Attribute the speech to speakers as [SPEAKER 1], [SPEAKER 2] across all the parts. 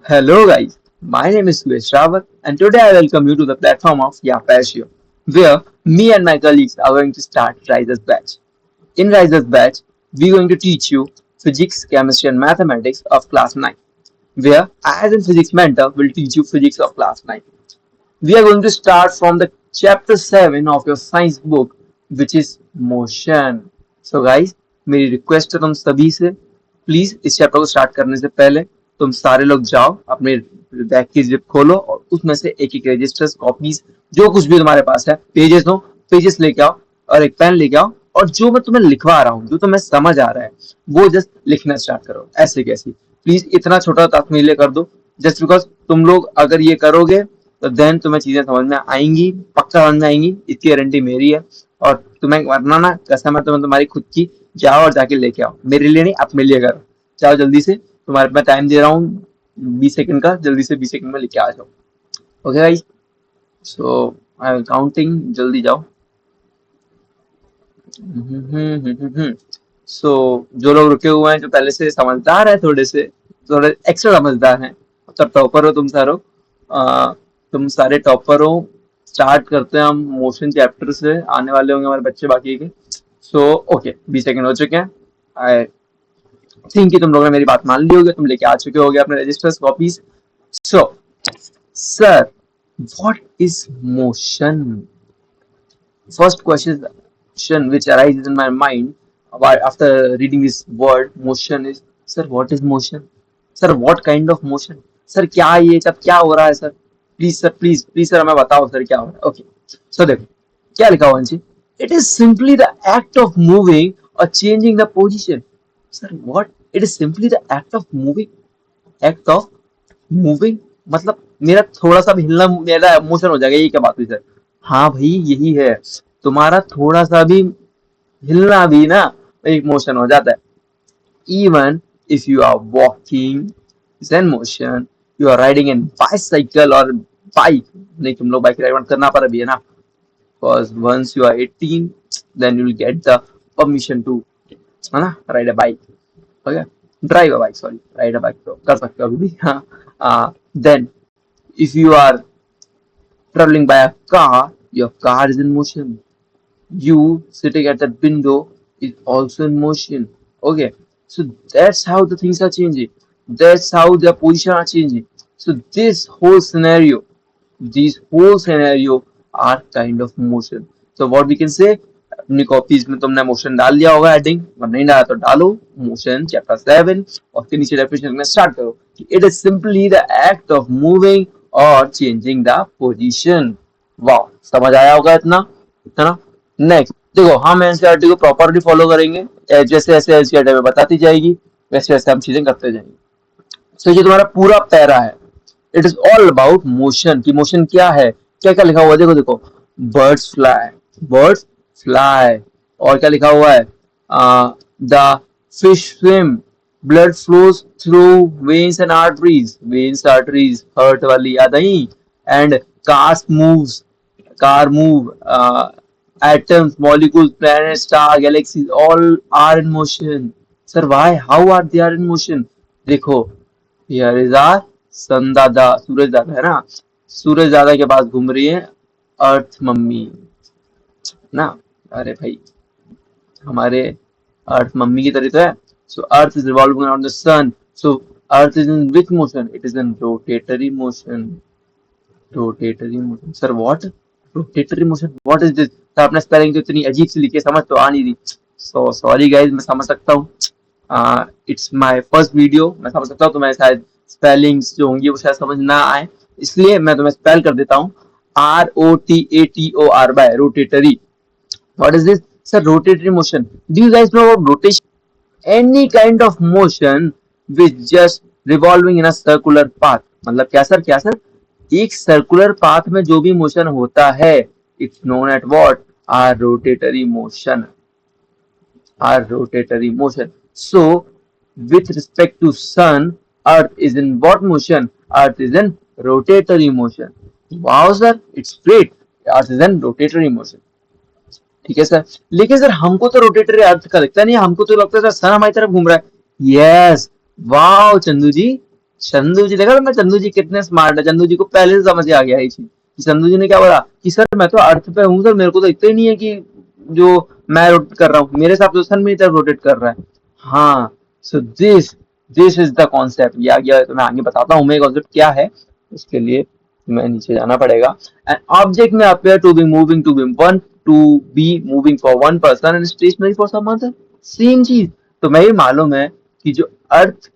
[SPEAKER 1] Hello guys, my name is Suresh Rawat and today I welcome you to the platform of Yapasio, where me and my colleagues are going to start Riser's Batch. In Riser's Batch, we are going to teach you physics, chemistry and mathematics of class 9, where I as a physics mentor will teach you physics of class 9. We are going to start from the chapter 7 of your science book which is motion. So guys, मेरी request है तुम सभी से, please इस chapter को start करने से पहले तुम सारे लोग जाओ अपने बैग की जिप खोलो और उसमें से एक एक रजिस्टर्स कॉपीज जो कुछ भी तुम्हारे पास है पेजेस हो, पेजेस लेके आओ और एक पेन लेके आओ और जो मैं तुम्हें लिखवा रहा हूँ जो तुम्हें समझ आ रहा है वो जस्ट लिखना स्टार्ट करो ऐसे कैसी। प्लीज इतना छोटा टास्क मेरे लिए कर दो जस्ट बिकॉज तुम लोग अगर ये करोगे तो देन तुम्हें चीजें समझ में आएंगी, पक्का समझ में आएंगी, इसकी गारंटी मेरी है। और तुम्हें वरना ना कसम है तुम्हें तुम्हारी खुद की, जाओ और जाके लेके आओ, मेरे लिए नहीं अपने लिए करो। जाओ जल्दी से, तुम्हारे मैं टाइम दे रहा हूँ 20 सेकंड का, जल्दी से 20 सेकंड में लेके आ जाओ। Okay guys, so I am counting, जल्दी जाओ। सो जो लोग रुके हुए हैं जो पहले से समझदार है, थोड़े एक्स्ट्रा समझदार हैं, मतलब टॉपर हो तुम सारो, तुम सारे टॉपर हो। स्टार्ट करते हैं हम मोशन चैप्टर से, आने वाले होंगे हमारे बच्चे बाकी के। सो ओके, 20 सेकंड हो चुके हैं। आई थिंक कि तुम लोगों ने मेरी बात मान ली होगी, तुम लेके आ चुके होगे अपने registers copies. So sir, what is motion? First question which arises in my mind after reading this word motion is, sir, what is motion? Sir, what kind of motion? Sir क्या ये सब क्या हो रहा है sir? Please sir, please sir हमें बताओ sir क्या हो रहा है। ओके, सो देखो क्या लिखा हुआ है जी। It is simply the act of moving और changing the position. Sir what? It is simply the act of moving मतलब मेरा थोड़ा सा भी हिलना मेरा मोशन हो जाएगा, ये क्या बात हुई सर? हाँ भाई यही है, तुम्हारा थोड़ा सा भी हिलना भी ना एक मोशन हो जाता है। Even if you are walking is an motion, you are riding an bicycle और बाइक, नहीं तुम लोग बाइक राइड करना पर अभी है ना, because once you are 18 then you will get the permission to, है ना, ride a bike. Okay, drive a bike, sorry, ride a bike तो कर सकते हो अभी भी। हाँ, then if you are traveling by a car, your car is in motion. You sitting at that window is also in motion. Okay, so that's how the things are changing. That's how their position are changing. So these whole scenario are kind of motion. So what we can say, अपनी copies में तुमने motion डाल दिया होगा heading, और नहीं डाला तो डालो मोशन चैप्टर 7 और उसके नीचे डेफिनेशन में स्टार्ट करो। It is simply the act of moving और चेंजिंग द पोजीशन। वाह, समझ आया होगा इतना, है ना। नेक्स्ट देखो, हम एनसीईआरटी को प्रॉपरली फॉलो करेंगे, जैसे जैसे एनसीईआरटी में बताती जाएगी वैसे वैसे हम चीजें करते जाएंगे। सो ये तुम्हारा पूरा पैरा है, it is all about motion. की मोशन क्या है, क्या क्या लिखा हुआ है, देखो देखो, बर्ड्स फ्लाई, बर्ड्स फ्लाई, और क्या लिखा हुआ है, the fish swim, blood flows through veins and arteries, veins arteries heart वाली याद आई, and cars moves, car move, atoms, molecules, planets, star, galaxies, all are in motion. Sir, why? How are they are in motion? देखो, here is our sun दादा, सूरज दादा है ना, सूरज दादा के पास घूम रही है अर्थ मम्मी ना। अरे भाई, हमारे अर्थ मम्मी की तरह तो है। So earth is revolving around the sun, so earth is in which motion? It is in rotatory motion. Rotatory motion, sir what? Rotatory motion, what is this? Sir आपने स्पेलिंग तो इतनी अजीब सी लिखी है, समझ तो आ नहीं रही। सो सॉरी गाइस, मैं समझ सकता हूँ, इट्स माय फर्स्ट वीडियो, मैं समझ सकता हूँ तुम्हें शायद स्पेलिंग्स जो होंगी वो शायद समझ ना आए, इसलिए मैं तुम्हें स्पेल कर देता हूँ। ROTATOR by rotatory. What is this? Sir rotatory motion. Do you guys know about rotation? any kind of motion which just revolving in a circular path। मतलब क्या सर, क्या सर? एक सर्कुलर पाथ में जो भी मोशन होता है, it's known at what? Our rotatory motion, our rotatory motion. So with respect to sun, earth is in what motion? Earth is in rotatory motion। wow sir, it's great, earth is in rotatory motion। ठीक है sir, लेकिन sir हमको तो rotatory अर्थ का लगता नहीं, हमको तो लगता है सर सन हमारी तरफ घूम रहा है। यस, वाओ चंदू जी, चंदू जी, देखा तुमने चंदू जी कितने स्मार्ट है, चंदू जी को पहले से समझ आ गया ये चीज कि चंदू जी ने क्या बोला कि सर मैं तो अर्थ पे हूँ सर, मेरे को तो इतना ही नहीं है कि जो मैं रोटेट कर रहा हूँ, मेरे साथ तो सन मेरी तरफ रोटेट कर रहा है। हाँ, so this this is the concept. ये आ गया तो मैं आगे बताता हूँ मैं कॉन्सेप्ट क्या है। उसके लिए मैं नीचे जाना पड़ेगा। An object may appear to be moving for one person and stationary for some other, same चीज। तो मैं, ये मालूम है कि जो अर्थ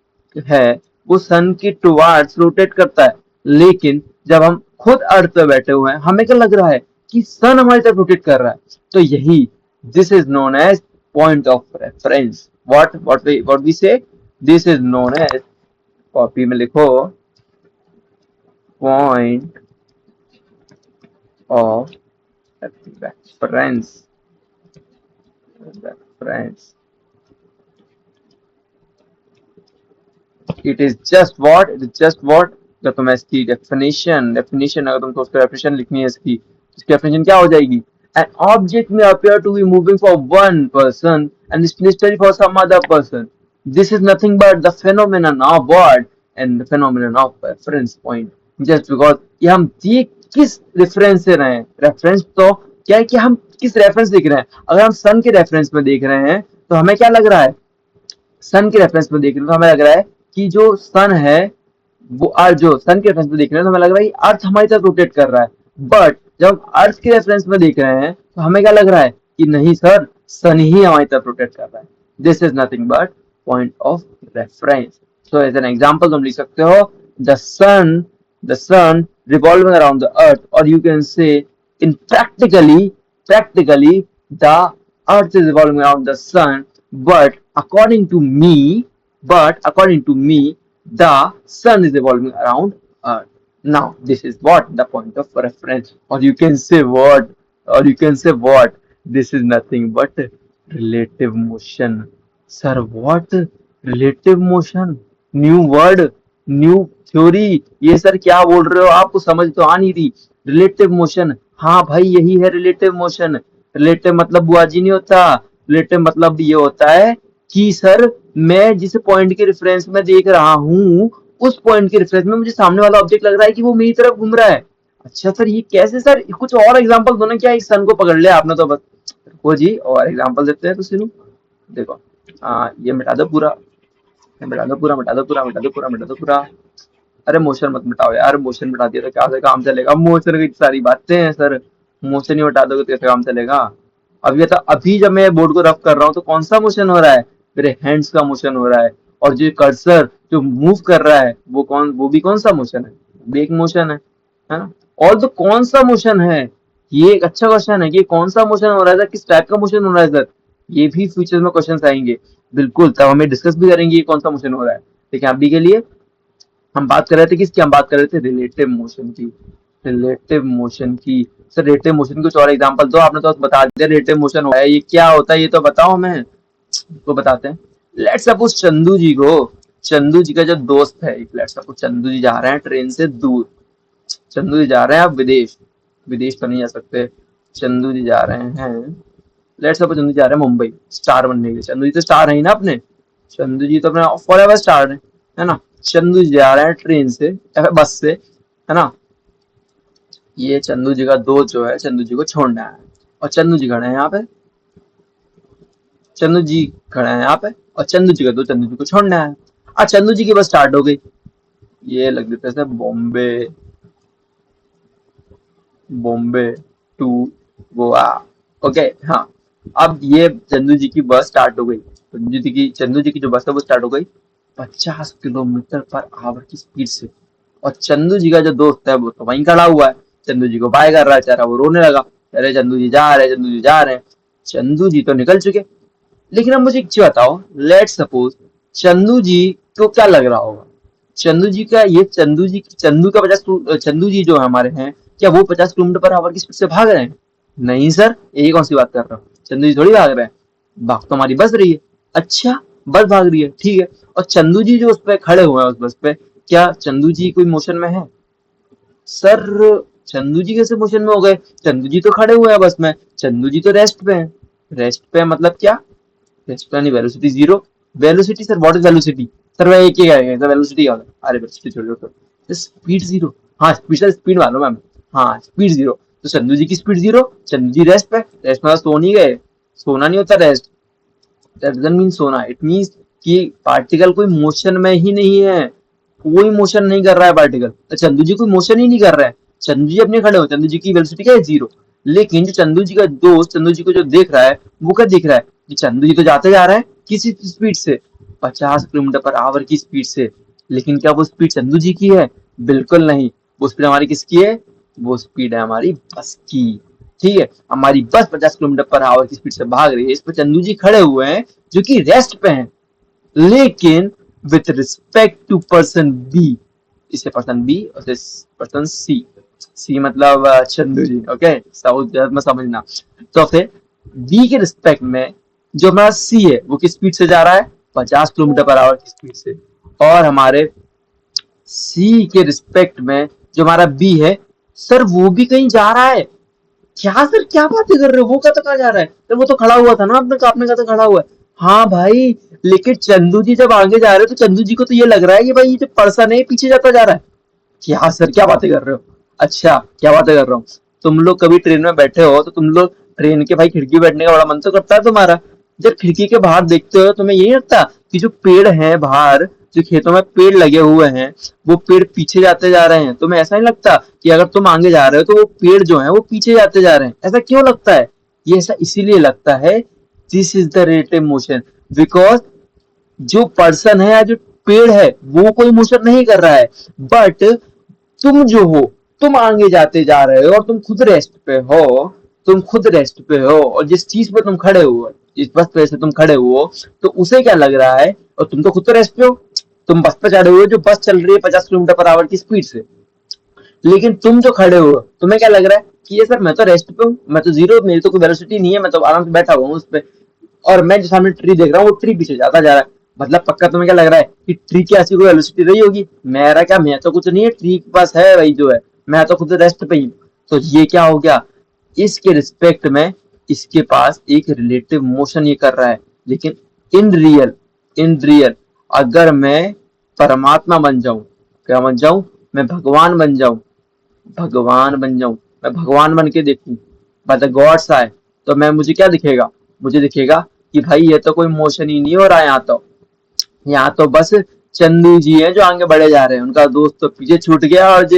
[SPEAKER 1] है वो सन के टुवार्ड्स रोटेट करता है, लेकिन जब हम खुद अर्थ पे बैठे हुए हैं हमें क्या लग रहा है कि सन हमारी तरफ रोटेट कर रहा है। तो यही, this is known as point of reference. What we say, this is known as, copy में लिखो, point of reference. Reference, it is just what, it is just what. जब तुम्हें इसकी डेफिनेशन अगर तुमको उसका डेफिनेशन लिखनी है इसकी डेफिनेशन क्या हो जाएगी? An object may appear to be moving for one person and stationary for some other person, this is nothing but the phenomenon of what, and the phenomenon of reference point. Just because ये हम देख किस reference से रहे हैं, reference तो क्या है कि हम किस रेफरेंस देख रहे हैं। अगर हम सन के रेफरेंस में देख रहे हैं तो हमें क्या लग रहा है, सन के रेफरेंस में देख रहे हैं तो हमें लग रहा है कि जो सन है वो अर्थ, जो सन के रेफरेंस में देख रहे हैं तो हमें लग रहा है कि अर्थ हमारी तरफ रोटेट कर रहा है। बट जब हम अर्थ के रेफरेंस में देख रहे हैं तो हमें क्या लग रहा है कि नहीं सर, सन ही हमारी तरफ रोटेट कर रहा है। This is nothing but point of reference. So as an example तुम लिख सकते हो the sun, the sun revolving around the earth, or you can say in practically the earth is revolving around the sun, but according to me, the sun is revolving around earth. Now this is what the point of reference, or you can say what, this is nothing but relative motion. Sir, what? Relative motion, new word, new theory, ये sir क्या बोल रहे हो, आपको समझ तो आ नहीं रही। रिलेटिव मोशन, हाँ भाई यही है रिलेटिव मोशन। रिलेटिव मतलब बुआ जी नहीं होता, रिलेटिव मतलब ये होता है कि सर मैं जिस पॉइंट के रेफरेंस में देख रहा हूँ उस पॉइंट के रेफरेंस में मुझे सामने वाला ऑब्जेक्ट लग रहा है कि वो मेरी तरफ घूम रहा है। अच्छा सर ये कैसे सर, कुछ और एग्जांपल दो ना, क्या इस सन को पकड़ लिया आपने तो बस। वो जी और एग्जांपल देते हैं तो सुनो, देखो ये मिटा दो पूरा, मिटा दो पूरा, मिटा दो पूरा, मिटा दो पूरा, मिटा दो पूरा। अरे मोशन मत मिटाओ यार, मोशन मिटा दिया तो क्या से काम चलेगा, मोशन की सारी बातें हैं सर, मोशन ही मिटा दोगे तो कैसे काम चलेगा। अब ये था, अभी जब मैं बोर्ड को रफ कर रहा हूँ तो कौन सा मोशन हो रहा है, मेरे हैंड्स का मोशन हो रहा है। और जो कर्सर जो मूव कर रहा है वो भी कौन सा मोशन है, बेक मोशन है ना। और तो कौन सा मोशन है, ये एक अच्छा क्वेश्चन है कि कौन सा मोशन हो रहा है सर, किस टाइप का मोशन हो रहा है सर। ये भी फ्यूचर में क्वेश्चन आएंगे बिल्कुल, तब हमें डिस्कस भी करेंगे ये कौन सा मोशन हो रहा है। ठीक है, अभी के लिए हम बात कर रहे थे किसकी, हम बात कर रहे थे रिलेटिव मोशन की। रिलेटिव मोशन की, सर रिलेटिव मोशन की कुछ और एग्जांपल दो, आपने तो बता दिया रिलेटिव मोशन होता है, ये क्या होता है ये तो बताओ हमें, तो बताते हैं। लेट्स सपोज चंदू जी का जो दोस्त है, लेट्स सपोज चंदू जी जा रहे हैं ट्रेन से दूर, चंदू जी जा रहे हैं आप विदेश, विदेश तो नहीं जा सकते, चंदू जी जा रहे हैं, लेट्स सपोज चंदू जी जा रहे हैं मुंबई स्टार बनने के लिए। चंदू जी तो स्टार है ही ना अपने, चंदू जी तो अपने फॉर एवर स्टार है ना। चंदू जी जा रहे हैं ट्रेन से या फिर बस से, है ना। ये चंदू जी का दोस्त जो है चंदू जी को छोड़ना है, और चंदू जी खड़े हैं यहाँ पे, चंदू जी खड़े हैं यहाँ पे, और चंदू जी का दोस्त चंदू जी को छोड़ना है। और चंदू जी की बस स्टार्ट हो गई, ये लग देते हैं बॉम्बे, बॉम्बे टू गोवा। ओके हाँ, अब ये चंदू जी की बस स्टार्ट हो गई, चंदू जी की जो बस है वो स्टार्ट हो गई 50 किलोमीटर पर आवर की स्पीड से। और चंदू जी का जो दोस्त है वो तो वहीं खड़ा हुआ है, चंदू जी को बाय कर रहा है, चारा वो रोने लगा, अरे चंदू जी जा रहे हैं, चंदू जी जा रहे हैं। चंदू जी तो निकल चुके, लेकिन अब मुझे एक चीज बताओ, लेट सपोज चंदू जी को क्या लग रहा होगा, चंदू जी का ये चंदू का 50, चंदू जी जो हमारे हैं क्या वो 50 किलोमीटर पर आवर की स्पीड से भाग रहे हैं? नहीं सर, यही कौन सी बात कर रहा हूँ, चंदू जी थोड़ी भाग रहे हैं, भाग तो हमारी बस रही है। अच्छा, बस भाग रही है ठीक है, और चंदू जी जो उस पर खड़े हुए हैं उस बस पे, क्या चंदू जी कोई मोशन में है? सर चंदू जी कैसे मोशन में हो गए, चंदू जी तो खड़े हुए हैं बस में, चंदू जी तो रेस्ट पे हैं। रेस्ट पे मतलब क्या, रेस्ट पे यानी velocity zero. Velocity sir, what is velocity, sir मैं एक ही कहेंगे तो वेलोसिटी क्या होता है? अरे वेलोसिटी छोड़ दो, स्पीड जीरो। हाँ स्पीड मालूम है मैम। हाँ स्पीड जीरो। तो चंदू जी की स्पीड जीरो, चंदू जी रेस्ट पे, रेस्ट में सो नहीं गए, सोना नहीं होता रेस्ट, दैट डजंट मीन सोना, इट मीन्स कि पार्टिकल कोई मोशन में ही नहीं है, कोई मोशन नहीं कर रहा है पार्टिकल। तो चंदू जी कोई मोशन ही नहीं कर रहा है, चंदू जी अपने खड़े हो, चंदू जी की वेलोसिटी क्या है? जीरो। लेकिन जो चंदू जी का दोस्त चंदू जी को जो देख रहा है वो क्या दिख रहा है कि चंदू जी तो जाते जा रहा है किसी स्पीड से, 50 किलोमीटर पर आवर की स्पीड से। लेकिन क्या वो स्पीड चंदू जी की है? बिल्कुल नहीं। वो स्पीड हमारी किसकी है? वो स्पीड है हमारी बस की। ठीक है, हमारी बस 50 किलोमीटर पर आवर की स्पीड से भाग रही है, इस पर चंदू जी खड़े हुए हैं जो कि रेस्ट पे हैं। लेकिन with respect to person B, इसे पर्सन बी और पर्सन सी, सी मतलब चंदू जी। ओके, साउथ में समझना। तो फिर बी के रिस्पेक्ट में जो हमारा सी है वो किस स्पीड से जा रहा है? 50 किलोमीटर पर आवर की स्पीड से। और हमारे सी के रिस्पेक्ट में जो हमारा बी है, सर वो भी कहीं जा रहा है। क्या सर क्या बातें कर रहे हो? वो कहाँ जा रहा है? तो वो तो खड़ा हुआ था ना, आपने कहा था खड़ा हुआ है। हाँ भाई, लेकिन चंदू जी जब आगे जा रहे हो तो चंदू जी को तो ये लग रहा है कि भाई ये जो पर्सन है पीछे जाता जा रहा है। क्या सर क्या बातें कर रहे हो? अच्छा क्या बातें कर रहा हूँ? तुम लोग कभी ट्रेन में बैठे हो तो तुम लोग ट्रेन के भाई खिड़की में बैठने का बड़ा मन तो करता है तुम्हारा। जब खिड़की के बाहर देखते हो तुम्हें यही लगता कि जो पेड़ है बाहर, जो खेतों में पेड़ लगे हुए हैं, वो पेड़ पीछे जाते जा रहे हैं? तुम्हें ऐसा नहीं लगता कि अगर तुम आगे जा रहे हो तो वो पेड़ जो है वो पीछे जाते जा रहे हैं? ऐसा क्यों लगता है? ये ऐसा इसीलिए लगता है, this is the relative motion. Because जो पर्सन है या जो पेड़ है वो कोई मोशन नहीं कर रहा है, बट तुम जो हो, तुम आगे जाते जा रहे हो और तुम खुद रेस्ट पे हो, तुम खुद रेस्ट पे हो, और जिस चीज पे तुम खड़े हो, जिस बस पे से तुम खड़े हो, तो उसे क्या लग रहा है? और तुम तो खुद तो रेस्ट पे हो, तुम बस पे चढ़े हुए हो जो बस चल रही है 50 किलोमीटर पर आवर की स्पीड से। लेकिन तुम जो खड़े हो तुम्हें क्या लग रहा है कि ये सर मैं तो रेस्ट पे हूँ, मैं तो जीरो, मेरी तो कोई वेलोसिटी नहीं है, मैं तो आराम से बैठा हुआ हूँ उस पे, और मैं जो सामने ट्री देख रहा हूँ वो ट्री पीछे जाता जा रहा है। मतलब पक्का तुम्हें क्या लग रहा है कि ट्री की ऐसी कोई वेलोसिटी रही होगी? मेरा क्या, मैं तो कुछ नहीं है, ट्री के पास है वही जो है, मैं तो खुद रेस्ट पे ही हूँ। तो ये क्या हो गया? इसके रिस्पेक्ट में इसके पास एक रिलेटिव मोशन ये कर रहा है। लेकिन इन रियल अगर मैं परमात्मा बन जाऊं, क्या बन जाऊं? मैं भगवान बन जाऊं, भगवान बन जाऊं, मैं भगवान बन के देखूं, बाय द गॉड्स आए, तो मैं मुझे क्या दिखेगा? मुझे दिखेगा कि भाई ये तो कोई मोशन ही नहीं हो रहा है, यहाँ तो बस चंदू जी हैं जो आगे बढ़े जा रहे हैं, उनका दोस्त तो पीछे छूट गया और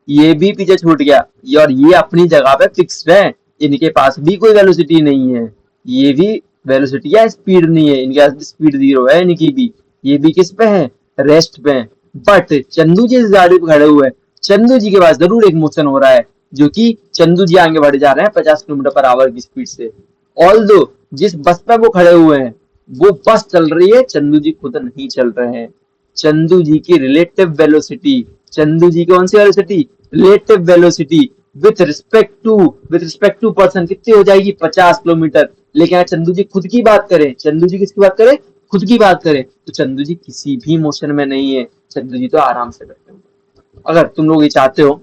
[SPEAKER 1] ये भी पीछे छूट गया, और ये अपनी जगह पे फिक्स्ड है, इनके पास भी कोई वेलोसिटी नहीं है, ये भी वेलोसिटी या स्पीड नहीं है, इनके पास स्पीड जीरो है इनकी भी, ये भी किस पे है? रेस्ट पे है। बट चंदू जी इस गाड़ी पे खड़े हुए हैं, चंदू जी के पास जरूर एक मोशन हो रहा है, जो कि चंदू जी आगे बढ़े जा रहे हैं 50 किलोमीटर पर आवर की स्पीड से। ऑल दो जिस बस पे वो खड़े हुए हैं वो बस चल रही है, चंदू जी खुद नहीं चल रहे हैं। चंदू जी की रिलेटिव वेलोसिटी, चंदू जी की कौन सी velocity? Relative velocity with respect to person कितनी हो जाएगी? 50 किलोमीटर। लेकिन अगर चंदू जी खुद की बात करें, चंदू जी किसकी बात करें? खुद की बात करें तो चंदू जी किसी भी मोशन में नहीं है, चंदू जी तो आराम से बैठे हैं। अगर तुम लोग ये चाहते हो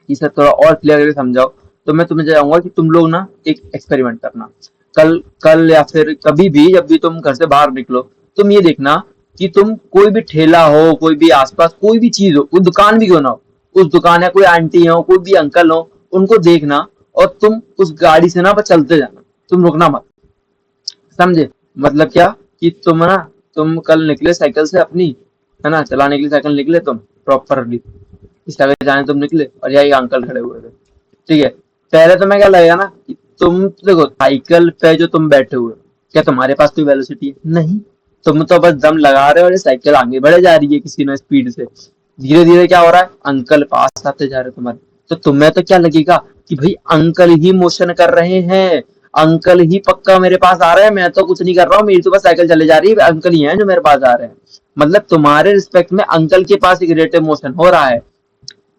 [SPEAKER 1] कि सर थोड़ा और क्लियर करके समझाओ, तो मैं तुम्हें चाहूंगा कि तुम लोग ना एक एक्सपेरिमेंट करना, कल कल या फिर कभी भी जब भी तुम घर से बाहर निकलो, तुम ये देखना कि तुम कोई भी ठेला हो, कोई भी आसपास कोई भी चीज हो, कोई दुकान भी क्यों ना हो, उस दुकान या कोई आंटी हो, कोई भी अंकल हो, उनको देखना, और तुम उस गाड़ी से ना बस चलते जाना, तुम रुकना मत। समझे? मतलब क्या कि तुम कल निकले साइकिल से अपनी, है ना, चलाने के लिए साइकिल निकले तुम प्रॉपरली, इस जगह जाने तुम निकले और यही अंकल खड़े हुए थे। ठीक है, पहले तो मैं क्या लगेगा ना कि तुम देखो साइकिल पे जो तुम बैठे हुए हो, क्या तुम्हारे पास कोई वेलोसिटी है? नहीं। तुम तो बस दम लगा रहे हो और ये साइकिल आगे बढ़े जा रही है किसी ना स्पीड से। धीरे धीरे क्या हो रहा है? अंकल पास आते जा रहे हैं तुम्हारे, तो तुम्हें तो क्या लगेगा कि भाई अंकल ही मोशन कर रहे हैं, अंकल ही पक्का मेरे पास आ रहे हैं, मैं तो कुछ नहीं कर रहा हूँ, मेरी तो बस साइकिल चले जा रही है, अंकल ही हैं जो मेरे पास आ रहे हैं। मतलब तुम्हारे रिस्पेक्ट में अंकल के पास एक रिलेटिव मोशन हो रहा है।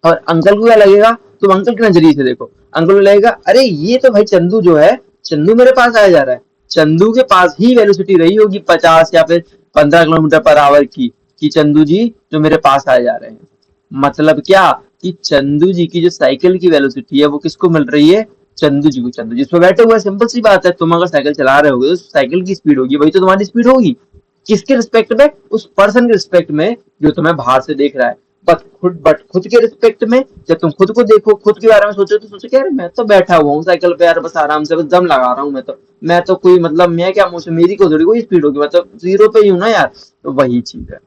[SPEAKER 1] और अंकल को क्या लगेगा? तुम अंकल के नजरिए से देखो, अंकल को लगेगा अरे ये तो भाई चंदू जो है, चंदू मेरे पास आया जा रहा है, चंदू के पास ही वेलोसिटी रही होगी 50 या फिर 15 किलोमीटर पर आवर की, कि चंदू जी जो मेरे पास आए जा रहे हैं। मतलब क्या कि चंदू जी की जो साइकिल की वेलोसिटी है वो किसको मिल रही है? चंदू जी को। चंदू जी इस पे बैठे हुए, सिंपल सी बात है, तुम अगर साइकिल चला रहे होगे तो साइकिल की स्पीड होगी, वही तो तुम्हारी स्पीड होगी। किसके रिस्पेक्ट में? उस पर्सन के रिस्पेक्ट में जो तुम्हें बाहर से देख रहा है। बट खुद के रिस्पेक्ट में, जब तुम खुद को देखो, खुद के बारे में सोचो, तो सोचो कि यार मैं तो बैठा हुआ हूँ साइकिल पे यार, बस आराम से बस दम लगा रहा हूँ। मैं तो कोई मतलब मैं क्या मुझे मेरी को थोड़ी कोई स्पीड होगी, मतलब जीरो पे ही हूँ ना यार। तो वही चीज है।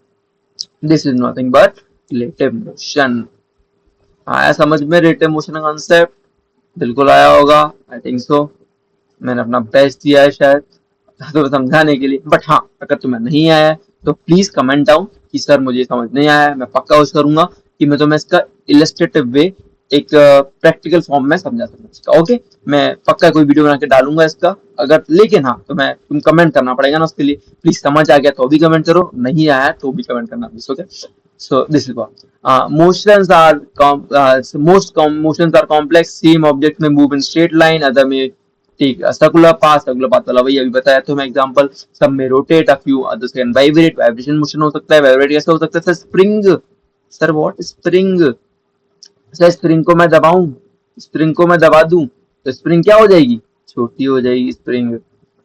[SPEAKER 1] This is nothing but relative motion. आया समझ में रिलेटिव मोशन का कॉन्सेप्ट? बिल्कुल आया होगा, आई थिंक सो। मैंने अपना बेस्ट दिया है शायद तो समझाने के लिए। बट हाँ, अगर तुम्हें नहीं आया है तो प्लीज कमेंट डाउन कि सर मुझे समझ नहीं आया है। मैं पक्का कोशिश करूंगा कि मैं तुम्हें इसका इलस्ट्रेटिव वे एक प्रैक्टिकल फॉर्म में समझा सकूँ इसका। ओके, मैं पक्का कोई वीडियो बना के डालूंगा इसका। अगर लेकिन हाँ, तो मैं तुम कमेंट करना पड़ेगा ना उसके लिए। प्लीज समझ आ गया तो भी कमेंट करो, नहीं आया तो भी कमेंट करना please. Okay, so this is what motions are motions are complex. Same object may move in straight line, other may take a circular path वाला वही अभी बताया तो मैं एग्जांपल। सब में rotate, a few others can vibrate. Vibration motion हो सकता है। वाइब्रेट कैसे हो सकता है? Sir spring. Sir what spring? Sir spring को मैं दबाऊं, स्प्रिंग को मैं दबा दूं तो स्प्रिंग क्या हो जाएगी? छोटी हो जाएगी स्प्रिंग,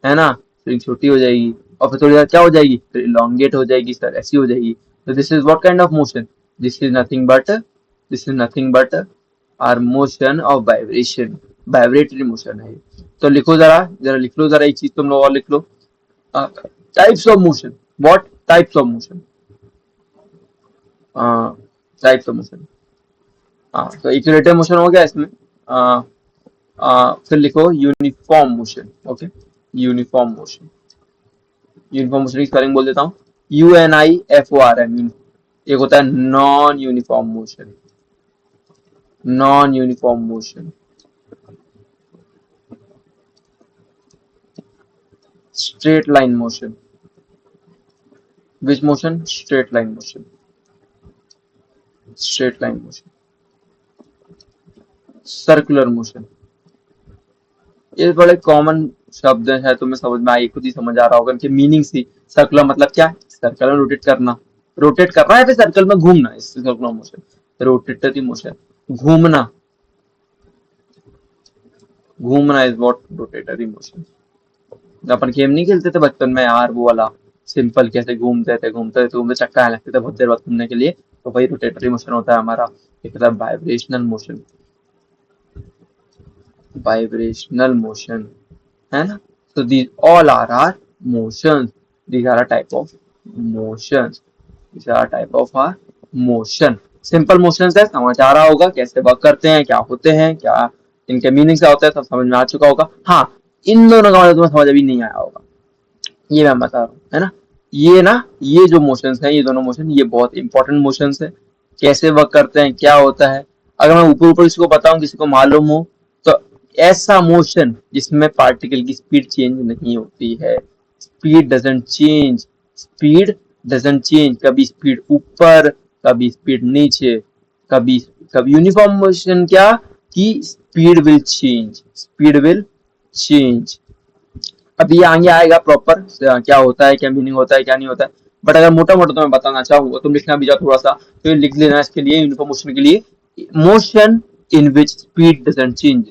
[SPEAKER 1] है ना? स्प्रिंग छोटी हो जाएगी और फिर थोड़ी देर क्या हो जाएगी? फिर इलोंगेट हो जाएगी सर, ऐसी हो जाएगी। तो this is what kind of motion? This is nothing but R motion of vibration. Vibratory motion है। तो लिखो जरा, जरा लिख लो जरा एक चीज तुम लोग और लिख लो। Types of motion. What types of motion? Types of motion. हाँ, तो इक्विलेटरल मोशन हो गया इसमें। आ, फिर लिखो uniform motion. Okay, uniform motion. Uniform motion की स्पेलिंग बोल देता हूँ, UNIFORM। एक होता है non uniform motion. Non uniform motion. Straight line motion. Which motion? Straight line motion. Straight line motion. Circular motion. ये बड़े कॉमन शब्द है, तुम्हें समझ में आई, खुद ही समझ आ रहा होगा कि मीनिंग सी। सर्कुलर मतलब क्या? सर्कल में रोटेट करना। रोटेट करना है फिर सर्कल में घूमना, इससे सर्कुलर मोशन। रोटेटरी मोशन, घूमना। घूमना इज व्हाट रोटेटरी मोशन। अपन गेम नहीं खेलते थे बचपन में यार, वो वाला सिंपल कैसे घूमते थे चक्का लगते थे बहुत देर बाद घूमने के लिए, तो वही रोटेटरी मोशन होता है हमारा। एक होता है वाइब्रेशनल मोशन। वाइब्रेशनल मोशन, है ना? So these all are our motions. These are a type of motions. These are a type of our motion. Simple motions है, समझ आ रहा होगा कैसे वर्क करते हैं, क्या होते हैं, क्या इनके मीनिंग क्या होता है, सब समझ में आ चुका होगा। हाँ, इन दोनों का मतलब तुम्हें समझ अभी नहीं आया होगा, ये मैं बता रहा हूँ, है ना? ये ना, ये जो मोशंस हैं, ये दोनों मोशन, ये बहुत इंपॉर्टेंट मोशंस है। कैसे वर्क करते हैं, क्या होता है, अगर मैं ऊपर ऊपर किसी को बताऊं, किसी को मालूम हो, तो ऐसा मोशन जिसमें पार्टिकल की स्पीड चेंज नहीं होती है। Speed doesn't change. Speed doesn't change. कभी स्पीड ऊपर, कभी स्पीड नीचे, कभी कभी यूनिफॉर्म मोशन क्या, कि speed will change. Speed will change. अभी आगे आएगा प्रॉपर क्या होता है, क्या मीनिंग होता है, क्या नहीं होता है। बट अगर मोटा मोटा तो मैं बताना चाहूंगा, तुम लिखना भी जाओ थोड़ा सा तो लिख लेना इसके लिए, यूनिफॉर्म मोशन के लिए। Motion in which speed doesn't change.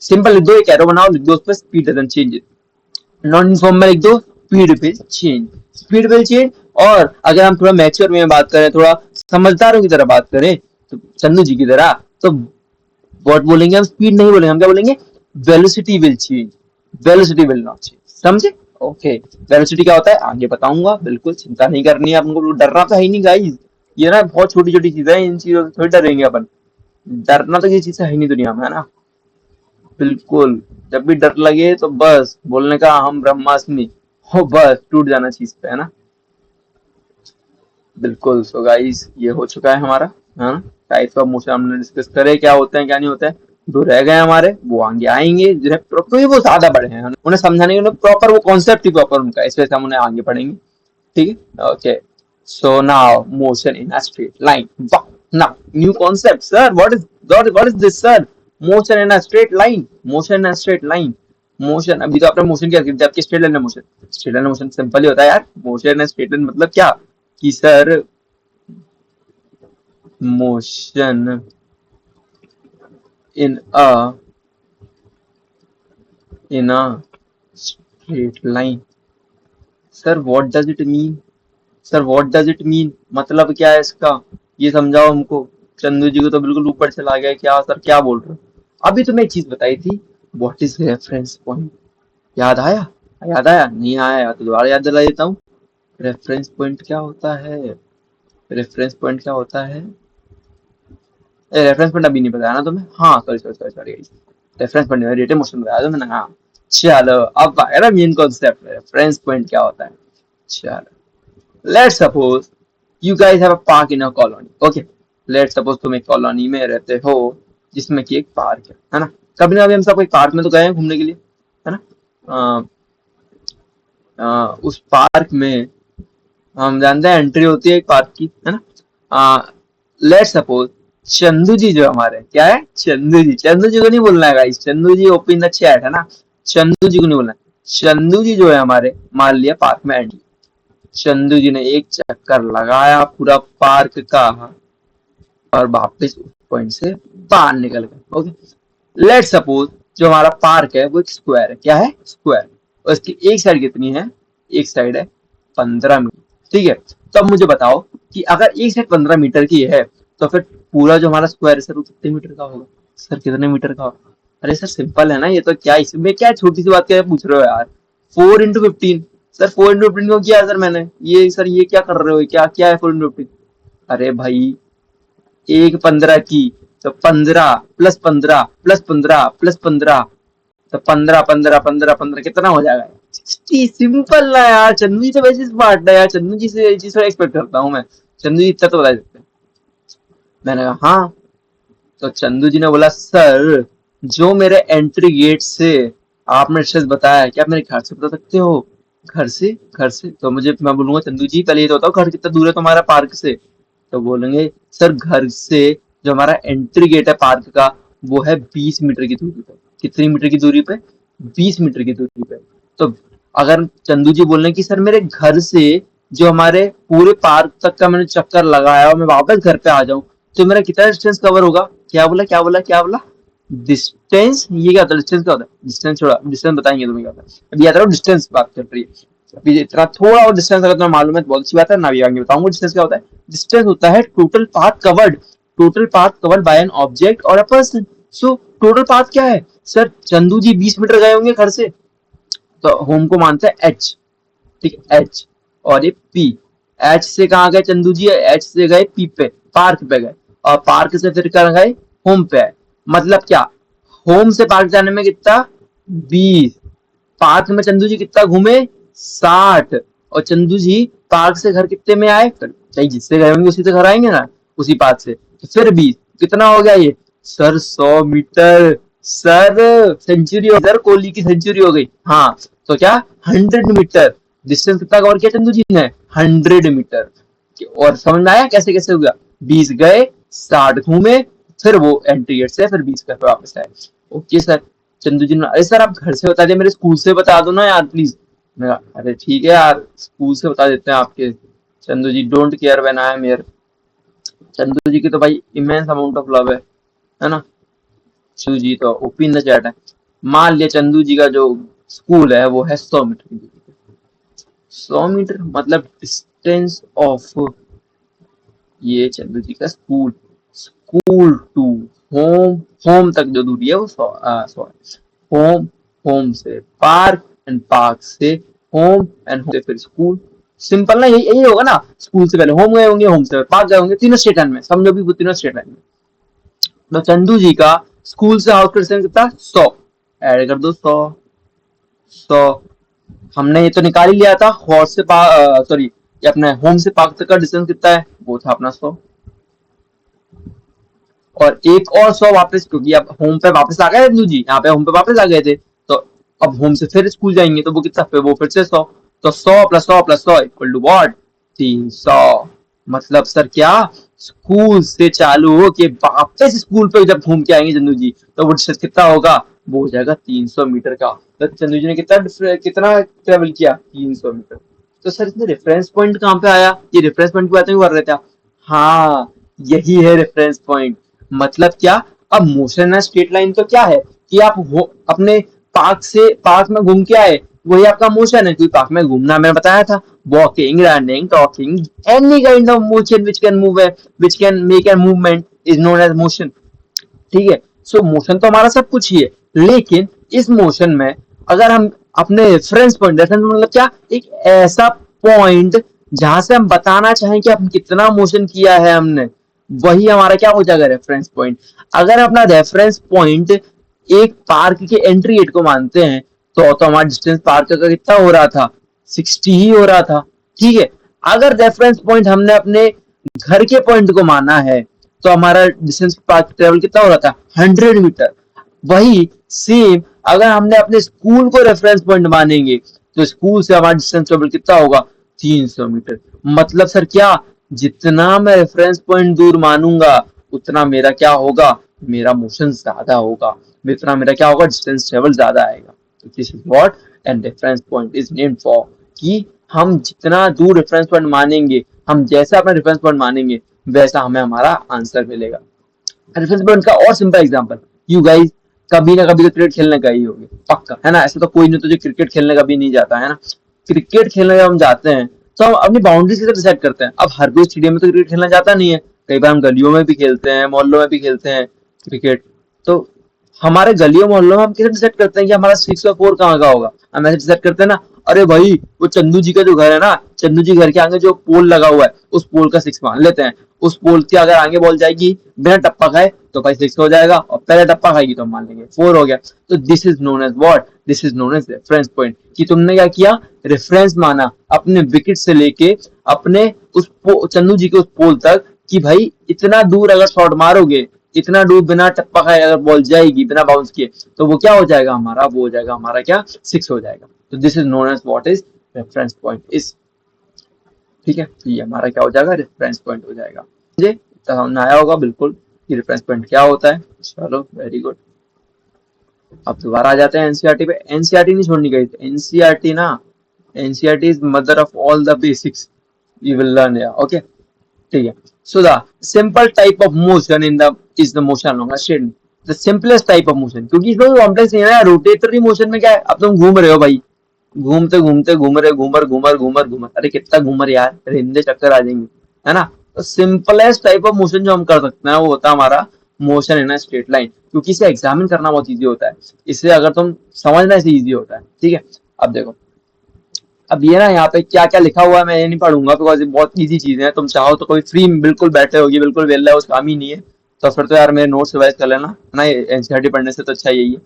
[SPEAKER 1] Simple लिख दो, एक एरो बनाओ, लिख दो उस पर speed doesn't change. Non uniform में लिख दो speed will change. Speed will change. और अगर हम थोड़ा मैच्योर में बात करें, थोड़ा समझदारों की तरह बात करें, तो चंदू जी की तरह, तो व्हाट बोलेंगे हम? स्पीड नहीं बोलेंगे, हम क्या बोलेंगे? Velocity will change. Velocity will not change. समझे? ओके। वेलोसिटी क्या होता है आगे बताऊंगा, बिल्कुल चिंता नहीं करनी है आपको, डरना तो है ही नहीं गाइस। ये ना बहुत छोटी छोटी चीजें हैं, इन चीजों से थोड़ी डरेंगे अपन। डरना तो ये चीज है ही नहीं दुनिया में, है ना? बिल्कुल। जब भी डर लगे तो बस बोलने का हम ब्रह्मास्मि हो, बस टूट जाना चीज पे, है ना? बिल्कुल। सो गाइस, ये हो चुका है हमारा, है ना? टाइप्स ऑफ मोशन हमने डिस्कस करे, क्या होते हैं क्या नहीं होते हैं। जो रह गए हमारे वो आगे आएंगे, जिन्हें क्योंकि वो ज्यादा बड़े हैं, उन्हें समझाने के लिए प्रॉपर वो कॉन्सेप्ट ही प्रॉपर उनका, इस वजह से हम उन्हें आगे पढ़ेंगे। ठीक है, okay. So now motion in a straight line. वाह, now new concept sir, what is this sir? Motion in a straight line. Motion in a straight line. Motion, अभी तो आपने मोशन क्या, जबकि straight line motion, straight line motion simple ही होता है यार। Motion in a straight line मतलब क्या, कि sir motion in a straight line. Sir, what does it mean? Sir what does it mean, मतलब क्या है इसका, ये समझाओ हमको। चंदू जी को तो बिल्कुल ऊपर चला गया, क्या सर क्या बोल रहे हो। अभी तुम्हें एक चीज बताई थी, व्हाट इज रेफरेंस पॉइंट, याद आया? याद आया? नहीं आया तो दोबारा याद दिला देता हूँ। रेफरेंस पॉइंट क्या होता है? रेफरेंस पॉइंट क्या होता है? रेफरेंस पॉइंट अभी नहीं बताया ना तुम्हें? हाँ sorry sorry sorry sorry, reference point rate motion बताया था मैंने, हाँ। चलो अब आया ना मेन कॉन्सेप्ट, रेफरेंस पॉइंट क्या होता है। चलो let's suppose you guys have a park in a colony, okay. Let's suppose तुम एक कॉलोनी में रहते हो जिसमें कि एक पार्क है ना। कभी ना कभी हम सब कोई पार्क में तो गए हैं घूमने के लिए, है ना। उस पार्क में हम जानते हैं एंट्री होती है एक पार्क की, है ना। लेट्स सपोज चंदू जी जो हमारे क्या है, चंदू जी, चंदू जी को नहीं बोलना है guys, Chandu ji open the chat, है ना। चंदू जी को नहीं बोलना है। चंदू जी जो है हमारे, मान लिया पार्क में एंट्री, चंदू जी ने एक चक्कर लगाया पूरा पार्क का और वापस उस पॉइंट से बाहर निकल गए, ओके। लेट्स सपोज जो हमारा पार्क है वो एक स्क्वायर है, क्या है, स्क्वायर। और इसकी एक साइड कितनी है, एक साइड है 15 मीटर, ठीक है। तो अब मुझे बताओ कि अगर एक साइड 15 मीटर की है तो फिर पूरा जो हमारा स्क्वायर है सर वो कितने मीटर का होगा, सर कितने मीटर का होगा। अरे सर सिंपल है ना ये तो, क्या इसमें क्या छोटी सी बात क्या पूछ रहे हो यार। 4 into 15, सर 4 into 15 को किया सर मैंने, ये सर ये क्या कर रहे हो, क्या क्या है 4 into 15। अरे भाई एक 15 की, तो 15 प्लस 15 प्लस 15 प्लस 15, तो 15 15 15 15 कितना हो जाएगा। 60, सिंपल ना यार, चंदू जी तो वैसे स्मार्ट है यार, चंदू जी से ये चीज एक्सपेक्ट करता हूँ मैं, चंदू जी इतना तो बता सकते हैं। मैंने कहा हाँ। तो चंदू जी ने बोला सर जो मेरे एंट्री गेट से आपने डिस्टेंस बताया, क्या आप मेरे घर से बता सकते हो, घर से, घर से। तो मुझे, मैं बोलूंगा चंदू जी पहले ये तो बताओ घर कितना दूर है तुम्हारा पार्क से। तो बोलेंगे सर घर से जो हमारा एंट्री गेट है पार्क का वो है 20 मीटर की दूरी पे। कितनी मीटर की दूरी पे, 20 मीटर की दूरी पे। तो अगर चंदू जी बोल रहे हैं कि सर मेरे घर से जो हमारे पूरे पार्क तक का मैंने चक्कर लगाया और मैं वापस घर पे आ जाऊं तो मेरा कितना डिस्टेंस कवर होगा। क्या बोला, क्या बोला, क्या बोला, डिस्टेंस। ये क्या होता है, डिस्टेंस क्या होता है, डिस्टेंस छोड़ा, डिस्टेंस बताएंगे तुम्हें क्या होता है। अभी याद रखो डिस्टेंस बात कर रही है, अभी इतना थोड़ा और डिस्टेंस अगर तुम्हें मालूम है तो बहुत अच्छी बात है, ना भी आगे बताऊंगा डिस्टेंस क्या होता है। डिस्टेंस होता है total path covered, total path covered by an object और a person. So total path क्या है सर, चंदू जी 20 मीटर गए होंगे घर से, तो होम को मानते हैं एच, ठीक है एच, और ये पी। एच से कहाँ गए चंदू जी, एच से गए पी पे, पार्क पे गए, और पार्क से फिर कहाँ गए, होम पे आए। मतलब क्या, होम से पार्क जाने में कितना, 20, पार्क में चंदू जी कितना घूमे, 60, और चंदू जी पार्क से घर कितने में आए, चाहे जिससे गए होंगे उसी से घर आएंगे ना, उसी पार्क से, तो फिर 20 कितना हो गया ये, सर 100 मीटर। सर सेंचुरी हो, सर कोहली की सेंचुरी हो गई, हाँ। तो क्या, 100 मीटर डिस्टेंस कितना कवर किया चंदू जी ने, 100 मीटर। और समझ में आया कैसे कैसे हो गया, 20 गए, 60 घूमे, फिर वो एंट्री गेट से फिर 20 कर वापस आए। Okay sir. चंदू जी ने, अरे सर आप घर से बता दिया, मेरे स्कूल से बता दो ना यार प्लीज। मैं कहा, अरे ठीक है यार स्कूल से बता देते हैं आपके। Chandu ji don't care when I am here. Chandu ji की तो भाई इमेंस अमाउंट ऑफ लव है ना। चंदू जी तो ओपन द चैट है। मान लिया चंदू जी का जो स्कूल है वो है 100 मीटर की दूरी पे। 100 मीटर मतलब डिस्टेंस ऑफ, ये चंदू जी का school, school to home, home तक जो दूरी है वो 100, होम, होम से पार्क, एंड पार्क से होम, एंड होम से फिर स्कूल। सिंपल ना, यही यही होगा ना, स्कूल से पहले होम गए होंगे, होम से पार्क गए होंगे, तीनों स्टेट लाइन में, समझो भी वो तीनों स्टेट लाइन में। तो चंदू जी का स्कूल से हाउस का डिस्टेंस कितना, 100, ऐड कर दो 100, 100। हमने ये तो निकाल ही लिया था, हॉर्स से सॉरी, ये अपने होम से पार्क तक का डिस्टेंस कितना है, वो था अपना 100। और एक और 100 वापस, क्योंकि अब होम पे वापस आ गए चंदू जी, यहाँ पे होम पे वापस आ गए थे, तो अब होम से फिर स्कूल जाएंगे तो वो कितना, फिर वो फिर से 100। तो 100 + 100 + 100 इक्वल टू व्हाट, 300। मतलब सर क्या, स्कूल से चालू हो के वापस स्कूल पे जब घूम के आएंगे चंदू जी तो वो डिस्टेंस कितना होगा, वो हो जाएगा 300 मीटर का। तो चंदू जी ने कितना कितना ट्रेवल किया, 300 मीटर। तो सर इसमें रेफरेंस पॉइंट कहाँ पे आया, ये रेफरेंस पॉइंट की बातें कर रहे थे आप। हाँ यही है रेफरेंस पॉइंट। मतलब क्या, अब मोशन है स्ट्रेट लाइन तो क्या है कि आप अपने पार्क से पार्क में घूम के आए, वही आपका मोशन है, क्योंकि पार्क में घूमना मैंने बताया था, walking, running, talking, any kind of motion which can move, which can make a movement is known as motion. ठीक है, सो मोशन तो हमारा सब कुछ ही है, लेकिन इस मोशन में अगर हम अपने रेफरेंस मतलब क्या, एक ऐसा पॉइंट जहां से हम बताना चाहें कि हम कितना मोशन किया है हमने, वही हमारा क्या हो जाएगा, रेफरेंस पॉइंट। अगर अपना रेफरेंस पॉइंट एक पार्क के एंट्री गेट को मानते हैं, तो हमारा डिस्टेंस पार्क का कितना हो रहा था, 60 ही हो रहा था। ठीक है, अगर रेफरेंस पॉइंट हमने अपने घर के पॉइंट को माना है, तो हमारा डिस्टेंस पार्क ट्रेवल कितना हो रहा था, 100 मीटर। वही सेम अगर हमने अपने स्कूल को रेफरेंस पॉइंट मानेंगे, तो स्कूल से हमारा डिस्टेंस ट्रेवल कितना होगा, 300 मीटर। मतलब सर क्या, जितना मैं रेफरेंस पॉइंट दूर मानूंगा, उतना मेरा क्या होगा, मेरा मोशन ज्यादा होगा, उतना मेरा क्या होगा, डिस्टेंस ट्रेवल ज्यादा आएगा। This is what and reference point is named for, कि हम जितना दूर रेफरेंस पॉइंट मानेंगे, हम जैसा अपना रेफरेंस पॉइंट मानेंगे, वैसा हमें हमारा आंसर मिलेगा। रेफरेंस पॉइंट का और सिंपल एग्जांपल, यू गाइस कभी ना कभी तो क्रिकेट खेलने गए ही होंगे, पक्का है ना, ऐसा तो कोई नहीं तो जो क्रिकेट खेलने कभी नहीं जाता है ना। क्रिकेट खेलने जब हम जाते हैं, तो हम अपनी बाउंड्री से डिसाइड करते हैं। अब हर कोई स्टेडियम में तो क्रिकेट खेलना जाता नहीं है, कई बार हम गलियों में भी खेलते हैं, मोहल्लों में भी खेलते हैं क्रिकेट। तो हमारे गलियों मोहल्लों में हम कैसे डिसाइड करते हैं कि हमारा 6 और 4 कहाँ का होगा, हम ऐसे डिसाइड करते हैं ना, अरे भाई वो चंदू जी का जो घर है ना, चंदू जी घर के आगे जो पोल लगा हुआ है, उस पोल का 6 मान लेते हैं। उस पोल के अगर आगे बॉल जाएगी बिना टप्पा खाए, तो भाई 6 हो जाएगा, और पहले टप्पा खाएगी तो हम मान लेंगे 4 हो गया। तो this is known as what, this is known as reference point, कि तुमने क्या किया, रेफरेंस माना अपने विकेट से लेके अपने उस चंदू जी के उस पोल तक, कि भाई इतना दूर अगर शॉट मारोगे, इतना दूर बिना टप्पा खाए अगर बॉल जाएगी बिना बाउंस किए, तो वो क्या हो जाएगा हमारा, वो हो जाएगा हमारा क्या, 6 हो जाएगा। तो this is known as what is reference point is. ठीक है, तो ये हमारा क्या हो जाएगा, रेफरेंस पॉइंट हो जाएगा। मुझे समझ आया होगा बिल्कुल कि रेफरेंस पॉइंट क्या होता है। चलो वेरी गुड। अब दोबारा आ जाते हैं एनसीईआरटी पे। एनसीईआरटी नहीं छोड़नी गई, एनसीईआरटी ना, NCERT is mother of all the basics you will learn here. Okay, ठीक है। So the simple type of motion in the is the motion along a straight, the simplest type of motion, क्योंकि इसमें complex नहीं है ना। Rotatory motion में क्या है, अब तुम घूम रहे हो भाई, घूमते घूमते घूम रहे, घूमर घूमर घूमर घूमर, अरे कितना घूमर यार, रिंदे चक्कर आ जाएंगे, है ना। तो सिंपलेस्ट टाइप ऑफ मोशन जो हम कर सकते हैं, वो होता है हमारा motion in a straight line, क्योंकि इसे एग्जामिन करना बहुत इजी होता है, इसे अगर तुम समझना इसे इजी होता है। ठीक है, अब देखो, अब ये ना यहाँ पे क्या क्या लिखा हुआ है मैं ये नहीं पढ़ूंगा, बिकॉज ये बहुत इजी चीजें हैं। तुम चाहो तो कोई फ्री बिल्कुल बैठे होगी, बिल्कुल वेला है, उस काम ही नहीं है, तो फिर तो यार मेरे नोट्स रिवाइज कर लेना, है ना। एनसीईआरटी पढ़ने से तो अच्छा यही है।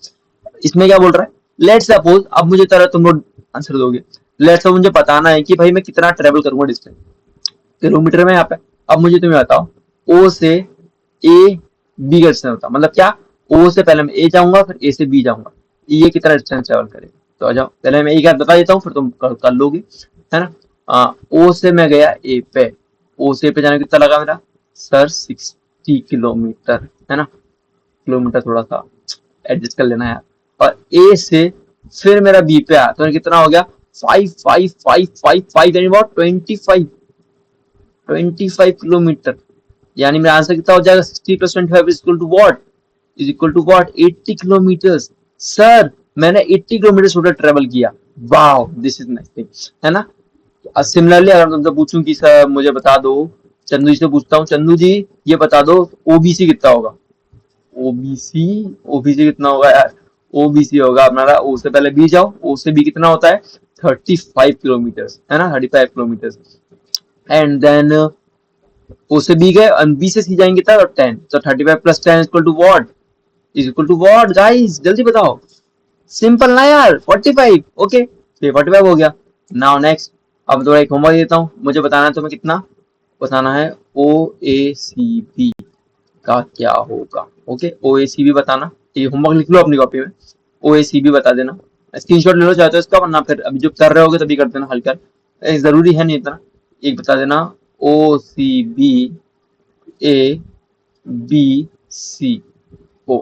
[SPEAKER 1] इसमें क्या बोल रहा है, लेट सपोज, अब मुझे तरह तुम लोग आंसर दोगे। लेट सपोज मुझे बताना है कि भाई मैं कितना ट्रेवल करूंगा डिस्टेंस किलोमीटर में, यहाँ पे। अब मुझे तुम्हें बताओ, ओ से ए बी का डिस्टेंस होता, मतलब क्या, ओ से पहले मैं ए जाऊंगा, फिर ए से बी जाऊंगा, ये कितना डिस्टेंस ट्रेवल करेगा। तो आ जाओ, पहले मैं एक बार बता देता हूँ, फिर तुम कर लोगे, है ना। ओ से मैं गया ए पे, ओ से पे जाने कितना लगा मेरा, सर 60 किलोमीटर, है ना। किलोमीटर थोड़ा सा एडजस्ट कर लेना यार। और ए से फिर मेरा बी पे आया, तो कितना हो गया, 5 यानी बहुत 25 किलोमीटर। यानी मेरा आंसर कितना हो जाएगा, 60 + 25 is equal to what, is equal to what, 80 kilometre. Sir मैंने 80 किलोमीटर टोटल ट्रेवल किया, wow this is nice thing, है ना। सिमिलरली अगर तुमसे पूछूं कि सर मुझे बता दो, चंदू जी से पूछता हूँ, चंदू जी ये बता दो ओबीसी कितना होगा। ओबीसी, ओबीसी कितना होगा यार, ओबीसी होगा हमारा, ओ से पहले बी जाओ, ओ से बी कितना होता है, 35 किलोमीटर, है ना, 35 किलोमीटर। एंड देन ओ से बी गए, बी से सी जाएंगे तब 10, तो 35 + 10 equal to what, is equal to what guys, जल्दी बताओ, सिंपल ना यार, 45। ओके, ये 45 हो गया। नाउ नेक्स्ट, अब थोड़ा एक होमवर्क देता हूँ, मुझे बताना है तुम्हें कितना, बताना है ओ ए सी बी का क्या होगा। ओके, ओ ए सी बी बताना, ये होमवर्क लिख लो अपनी कॉपी में, ओ ए सी बी बता देना, स्क्रीनशॉट ले लो चाहे तो इसका, वरना फिर अभी जो कर रहे होगे तभी कर देना हल्का, जरूरी है नहीं इतना। एक बता देना, ओ C B A B C ओ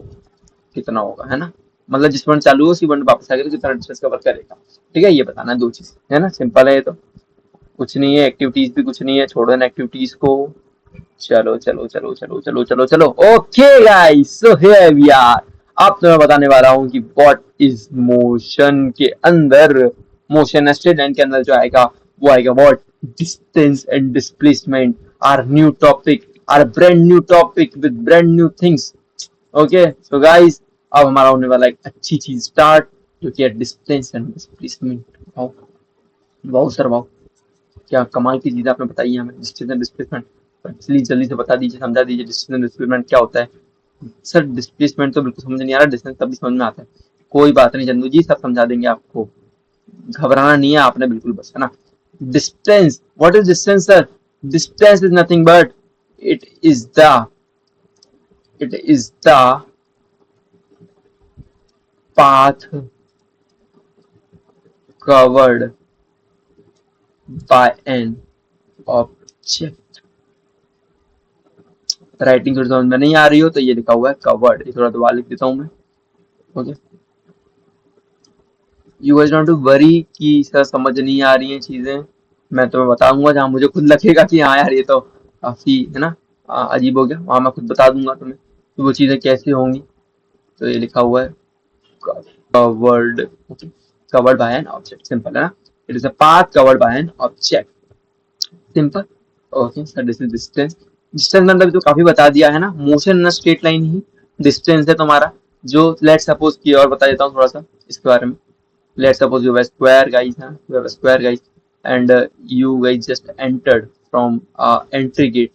[SPEAKER 1] कितना होगा, है ना। मतलब जिस पॉइंट चालू हो उसी पॉइंट वापस आएगा, तो कितना डिस्टेंस कवर करेगा। ठीक है, ये बताना है, दो चीज है ना, सिंपल है ये तो, कुछ नहीं है, एक्टिविटीज भी कुछ नहीं है, छोड़ो इन एक्टिविटीज को। चलो चलो चलो चलो चलो चलो चलो, okay guys, so here we are. अब तो मैं बताने वाला हूँ कि व्हाट इज मोशन के अंदर, मोशन स्ट्रेट लाइन के अंदर जो आएगा वो आएगा what, distance and displacement, our new topic, our brand new topic with brand new things. Okay so guys, अब हमारा होने वाला एक अच्छी चीज स्टार्ट, जो कि है distance and displacement. Wow wow sir wow, क्या कमाल की चीज आपने बताई है हमें, डिस्टेंस एंड डिस्प्लेसमेंट। प्लीज जल्दी से बता दीजिए, समझा दीजिए डिस्टेंस एंड डिस्प्लेसमेंट क्या होता है। सर डिस्प्लेसमेंट तो बिल्कुल समझ नहीं आ रहा, डिस्टेंस तभी समझ में आता है। कोई बात नहीं चंदू जी, सब समझा देंगे आपको, घबराना नहीं है आपने बिल्कुल, बस है ना। Distance, what is distance sir? Distance is nothing but it is the it is the path covered by an object। Writing थोड़ी समझ में नहीं आ रही हो तो ये लिखा हुआ है कवर्ड, ये थोड़ा दोबारा लिख देता हूं मैं। Okay, you guys don't worry कि सर समझ नहीं आ रही हैं चीजें, मैं तुम्हें बताऊंगा जहां मुझे खुद लगेगा कि हाँ यार ये तो काफी है ना अजीब हो गया, वहां मैं खुद बता दूंगा तुम्हें कि वो चीजें कैसे होंगी। तो ये लिखा हुआ है covered, okay, covered by an object, simple है ना। It is a path covered by an object, simple. Okay sir, this is distance. Distance मतलब तो काफी बता दिया है ना, motion in straight line he distance है तुम्हारा। जो लेट सपोज की और बता देता हूँ थोड़ा सा इसके बारे में। Let suppose you have square guys, हाँ you have square guys, and you guys just entered from entry gate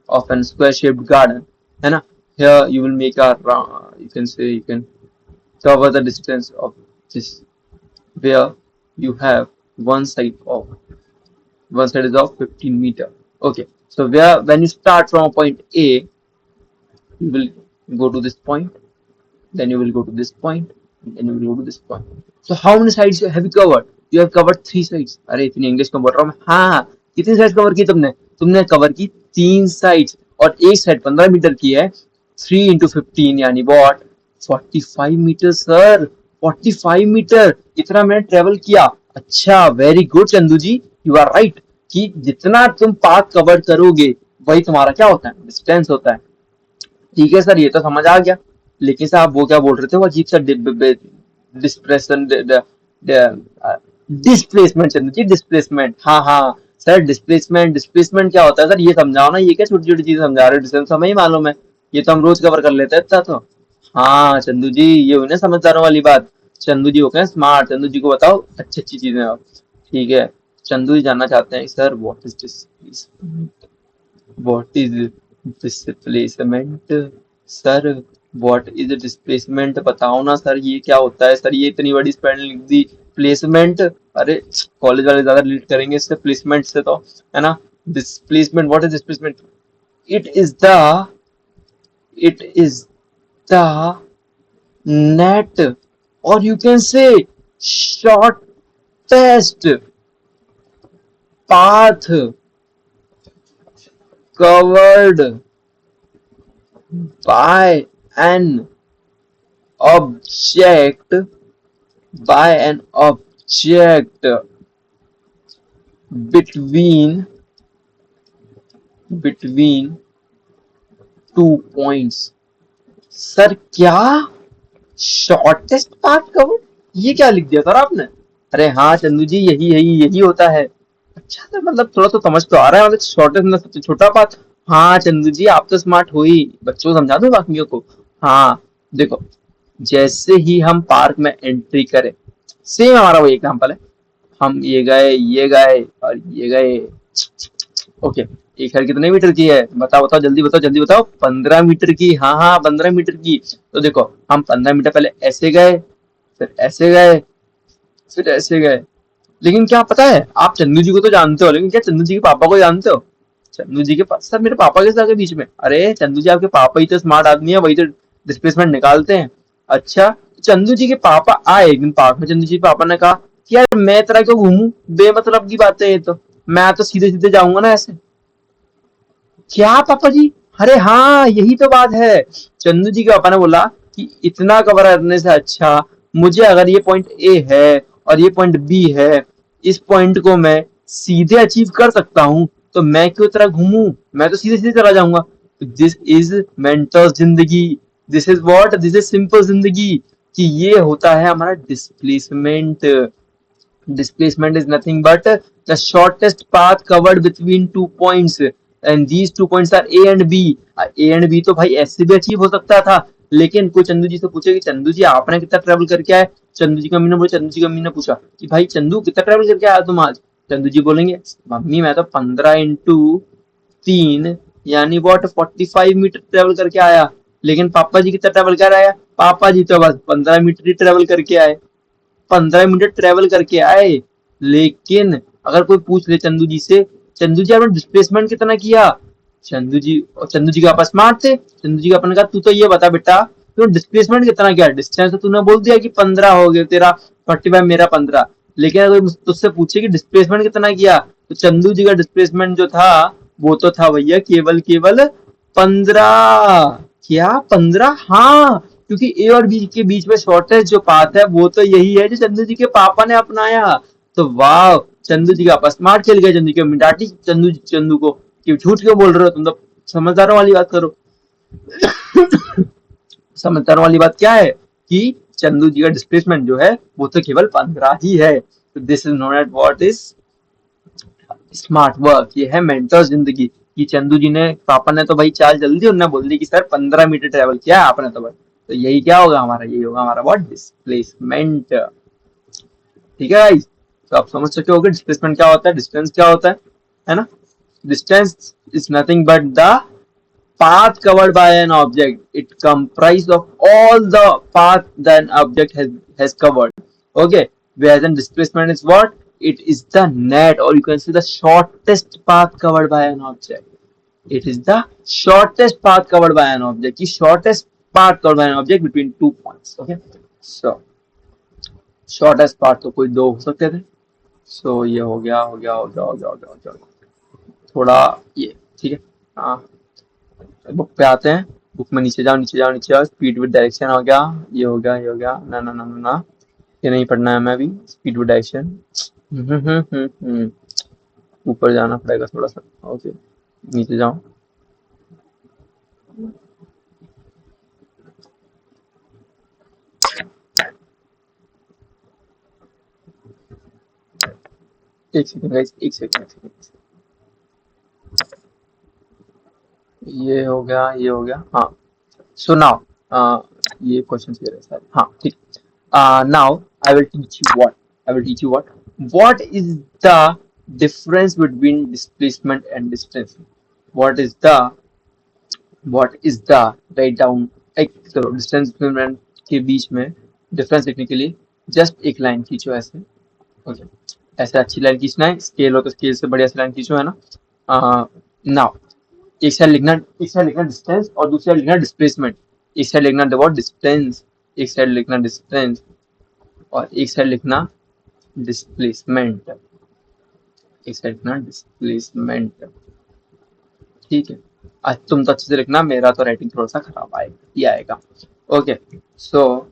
[SPEAKER 1] of an square shaped garden, है ना। Here you will make a, you can say, you can cover the distance of this, where you have one side of one side is of 15 meter। Okay, so where when you start from point A, you will go to this point, then you will go to this point, then you will go to this point। So how many sides have you covered? You have covered 3 sides। अरे इतनी English में बोल रहा हूँ मैं। हाँ, कितनी side cover की तुमने? तुमने कवर की 3 साइड्स, और एक साइड 15 मीटर की है। 3 into 15 यानी वॉट, 45 मीटर सर, 45 मीटर इतना मैंने ट्रेवल किया। अच्छा, very good Chandu ji, you are right कि जितना तुम पाथ कवर करोगे वही तुम्हारा क्या होता है, डिस्टेंस होता है। ठीक है सर, ये तो समझ आ गया, लेकिन सर आप वो क्या बोल रहे थे, वो अजीब सा depression, displacement Chandra ji, displacement. हाँ हाँ सर, डिस्प्लेसमेंट, डिस्प्लेसमेंट क्या होता है सर, ये समझाओ ना, ये क्या छोटी छोटी चीजें समझा रहे हो, डिस्टेंस हमें ही मालूम है, ये तो हम रोज कवर कर लेते हैं इतना तो। हाँ चंदू जी, ये हुई ना समझदारों वाली बात। चंदू जी हो गए स्मार्ट, चंदू जी को बताओ अच्छी अच्छी चीजें आप। ठीक है, चंदू जी जानना चाहते हैं sir what is this, what is displacement sir, what is displacement, बताओ ना सर ये क्या होता है सर, ये इतनी बड़ी स्पेलिंग लिख दी प्लेसमेंट। अरे कॉलेज वाले ज्यादा रिलेट करेंगे इससे, प्लेसमेंट से तो, है ना। Displacement, what is displacement? It is the it is the net, और you can say shortest path covered by an object, by an object between two points। Sir क्या, शॉर्टेस्ट पाथ कवर्ड, ये क्या लिख दिया सर आपने? अरे हाँ चंदू जी, यही यही यही होता है। अच्छा सर, मतलब थोड़ा तो समझ तो आ रहा है, मतलब शॉर्टेस्ट मतलब सबसे छोटा पाथ। हाँ चंदू जी, आप तो स्मार्ट हो ही, बच्चों को समझा दो बाकियों को। हाँ देखो, जैसे ही हम पार्क में एंट्री करें, सेम हमारा वही एग्जाम्पल है, हम ये गए और ये गए। ओके, एक साइड कितने मीटर की है, बताओ बताओ जल्दी बताओ, जल्दी बताओ। 15 मीटर की, हाँ हाँ 15 मीटर की। तो देखो, हम 15 मीटर पहले ऐसे गए, फिर ऐसे गए, फिर ऐसे गए। लेकिन क्या पता है, आप चंदू जी को तो जानते हो, लेकिन क्या चंदू जी के पापा को जानते हो? चंदू जी के पास, सर मेरे पापा के साथ बीच में, अरे चंदू जी आपके पापा ही तो स्मार्ट आदमी है, वही तो डिस्प्लेसमेंट निकालते हैं। अच्छा, चंदू जी के पापा आए एक दिन पार्क में, चंदू जी के पापा ने कहा कि यार मैं तेरा क्यों घूमू, बेमतलब की बात है ये तो, मैं तो सीधे सीधे जाऊंगा ना ऐसे। क्या पापा जी? अरे हाँ, यही तो बात है। चंदू जी के पापा ने बोला कि इतना कवर करने से अच्छा, मुझे अगर ये पॉइंट ए है और ये पॉइंट बी है, इस पॉइंट को मैं सीधे अचीव कर सकता हूँ, तो मैं क्यों तरह घूमू, मैं तो सीधे सीधे चला जाऊंगा। दिस इज मेंटल जिंदगी, this is what, this is simple जिंदगी, कि ये होता है हमारा displacement. Displacement is nothing but the shortest path covered between 2 points and these 2 points are A and B. A and B तो भाई ऐसे भी अचीव हो सकता था, लेकिन कोई चंदू जी से पूछे कि चंदू जी आपने कितना ट्रेवल करके आए, चंदू जी की मम्मी ने बोला, चंदू जी की मम्मी ने पूछा कि भाई चंदू कितना ट्रेवल करके आया तुम आज। चंदू जी बोलेंगे मम्मी मैं तो 15 × 3 यानी वॉट 45 मीटर ट्रेवल करके आया। लेकिन पापा जी कितना ट्रेवल कर आया, पापा जी तो बस 15 मीटर ही ट्रेवल करके आए, 15 मिनट ट्रेवल करके आए। लेकिन अगर कोई पूछ ले चंदू जी से, चंदू जी आपने डिस्प्लेसमेंट कितना किया, चंदू जी के पापा स्मार्ट थे, चंदू जी का अपन कहा तू तो ये बता बेटा तू डिस्प्लेसमेंट कितना किया, डिस्टेंस तो तूने बोल दिया कि 15 हो गया तेरा, 45 मेरा 15। लेकिन अगर तुझसे पूछे कि डिस्प्लेसमेंट कितना किया, तो चंदू जी का डिस्प्लेसमेंट जो था वो तो था भैया केवल केवल 15। क्या 15? हाँ, क्योंकि ए और बी के बीच में शॉर्टेस्ट जो पाथ है वो तो यही है जो चंदू जी के पापा ने अपनाया। तो वाह, चंदू जी का पापा स्मार्ट चल गए, चंदू जी के मिटाटी चंदू को कि झूठ क्यों बोल रहे हो तुम, तो समझदारों वाली बात करो। समझदारों वाली बात क्या है कि चंदू जी का डिस्प्लेसमेंट जो है वो तो केवल 15 ही है। तो this is known at what is smart work. ये है मेंटोर जिंदगी कि चंदू जी ने पापा ने तो भाई चाल जल्दी उन्होंने बोल दी कि सर 15 मीटर ट्रेवल किया आपने तो भाई, तो यही क्या होगा हमारा, यही होगा हमारा व्हाट डिस्प्लेसमेंट। ठीक है गाइस, तो आप समझ सके होगे डिस्प्लेसमेंट क्या होता है, डिस्टेंस क्या होता है ना। Distance is nothing but the path covered by an object. It comprises of all the path that an object has covered. Okay, whereas in displacement is what? It is the net, or you can say the shortest path covered by an object. It is the shortest path covered by an object. The shortest path covered by an object between 2 points. Okay, so shortest path तो कोई दो हो सकते थे। So ये हो गया थोड़ा ये ठीक है। हाँ, बुक पे आते हैं, बुक में नीचे जाओ, स्पीड विद डायरेक्शन हो गया, ये हो गया ना ना ना ना ना, ये नहीं पढ़ना है हमें अभी, स्पीड विद डायरेक्शन। ऊपर जाना पड़ेगा थोड़ा सा। ओके, नीचे जाओ। एक सेकंड गाइस, एक सेकंड। ये हो गया हाँ। सो नाउ ये क्वेश्चन क्लियर है सर, हाँ ठीक। Now I will teach you what is the difference between displacement and distance. What is the write down, एक चलो डिस्टेंस के बीच में डिफरेंस लिखने के लिए जस्ट एक लाइन खींचो ऐसे। ओके, ऐसे अच्छी लाइन खींचना है, स्केल हो तो स्केल से बढ़िया सी लाइन खींचो, है ना। नाउ एक साइड लिखना डिस्टेंस और दूसरी साइड लिखना डिस्प्लेसमेंट। एक साइड लिखना देखो डिस्टेंस, एक साइड लिखना डिस्टेंस और एक साइड लिखना डिस्प्लेसमेंट, एक साइड लिखना डिस्प्लेसमेंट। ठीक है, आज तुम तो अच्छे से लिखना, मेरा तो राइटिंग थोड़ा सा खराब आएगा। Okay, so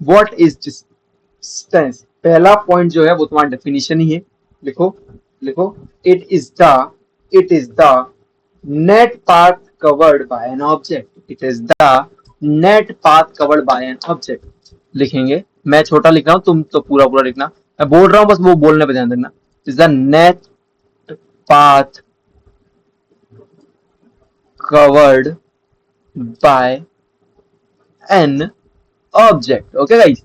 [SPEAKER 1] what is distance, पहला पॉइंट जो है वो तुम्हारा डेफिनेशन ही है। लिखो लिखो, it is the net path covered by an object. It is the net path covered by an object. लिखेंगे, मैं छोटा लिख रहा हूँ, तुम तो पूरा पूरा लिखना, मैं बोल रहा हूँ बस वो बोलने पे ध्यान देना। Is the net path covered by an object. Okay guys,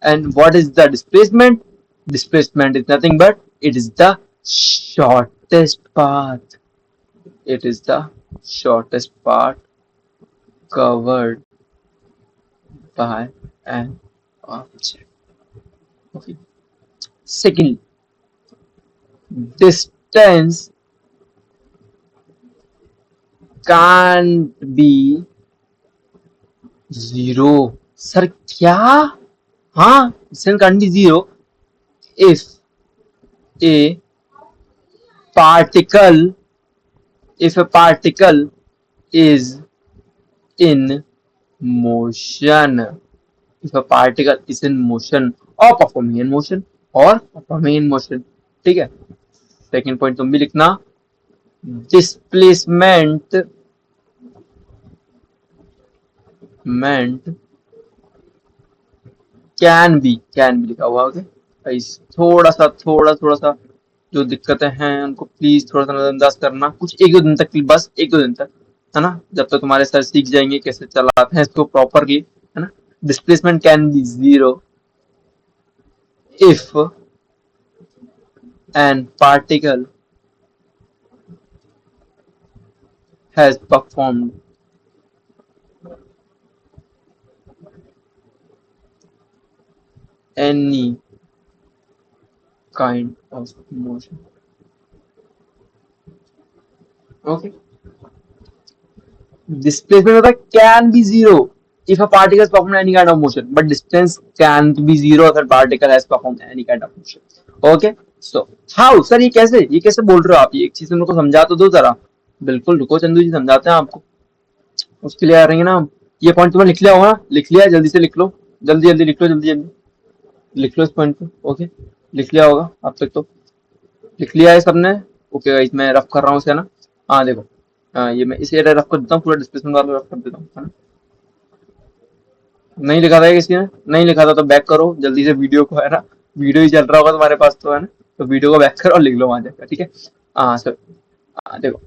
[SPEAKER 1] and what is the displacement? Displacement is nothing but it is the shortest path. It is the shortest path covered by an object. Okay. Secondly, distance can't be zero. Sir, क्या? हाँ, distance can't be zero if a particle is in motion. If a particle is in motion or performing in motion ठीक है। Second point तुम भी लिखना, displacement can be लिखा हुआ। Okay, थोड़ा सा जो दिक्कतें हैं उनको प्लीज थोड़ा सा नजरअंदाज करना, कुछ एक दो दिन तक, बस एक दो दिन तक, है ना, जब तक तुम्हारे सर सीख जाएंगे कैसे चलाते हैं इसको प्रॉपरली, है ना। Displacement can be zero if an particle has performed any kind of motion. Okay. Displacement होता है can be zero if a particle has performed any kind of motion, but distance can't be zero if a particle has performed any kind of motion. Okay. So how sir ये कैसे बोल रहे हो आप, ये एक चीज मेरे को समझा तो दो जरा। बिल्कुल रुको चंदू जी, समझाते हैं आपको, उसके लिए आ रहे हैं ना हम। ये पॉइंट तुम्हें लिख लिया होगा ना, लिख लिया, जल्दी से लिख लो, जल्दी जल्दी लिख लो, जल्दी जल्दी लिख लो इस पॉइंट को। ओके, लिख लिया होगा अब तक तो, लिख लिया है सबने। ओके गाइस, मैं रफ कर रहा हूँ इसे ना। हाँ देखो, ये मैं इसे रफ कर देता हूँ, पूरा डिस्प्लेसमेंट वाला रफ कर देता हूँ, है ना। नहीं लिखा था किसी ने, नहीं लिखा था तो बैक करो जल्दी से वीडियो को, है ना। वीडियो ही चल रहा होगा तुम्हारे पास तो, है ना, तो वीडियो को बैक करो और लिख लो वहां जाकर, ठीक है। हाँ सर, देखो,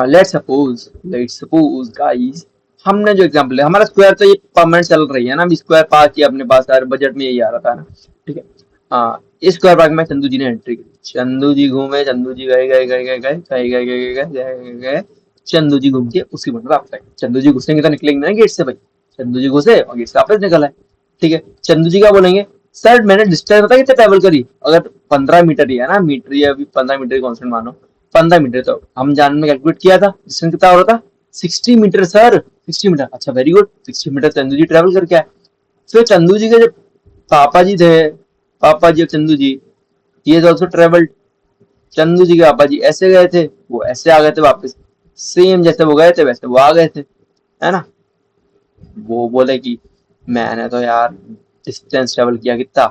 [SPEAKER 1] लेट्स सपोज गाइस, हमने जो एग्जांपल है, हमारा स्क्वायर तो ये परमानेंट चल रही है ना, अभी स्क्वायर पार्क किया अपने पास यार, बजट में यही आ रहा था ना, ठीक है। इस स्क्वायर पार्क में चंदू जी ने एंट्री की, चंदू जी घूमे, चंदू जी गए गए गए गए गए गए गए गए गए गए गए, चंदू जी घूम के उसी मतलब आप तक, चंदू जी घुसेंगे तो निकलेंगे ना गेट से भाई, चंदू जी घुसे और गेट से वापस निकल आए, ठीक है। चंदू जी क्या बोलेंगे, सर मैंने डिस्टेंस पता कितना ट्रेवल करी, अगर 15 मीटर ही है ना, मीटर या अभी 15 मीटर कॉन्स्टेंट मानो, 15 मीटर तो हम जान में कैलकुलेट किया था, डिस्टेंस कितना हो रहा था, 60 मीटर सर, 60 मीटर, अच्छा वेरी गुड, 60 मीटर चंदू जी ट्रेवल करके आए। फिर चंदू जी के जो पापा जी थे, पापा जी और चंदू जी, ये ऑल्सो ट्रेवल्ड, चंदू जी के पापा जी ऐसे गए थे, वो ऐसे आ गए थे वापस, सेम जैसे वो गए थे वैसे वो आ गए थे, है ना। वो बोले कि मैंने तो यार डिस्टेंस ट्रेवल किया कितना,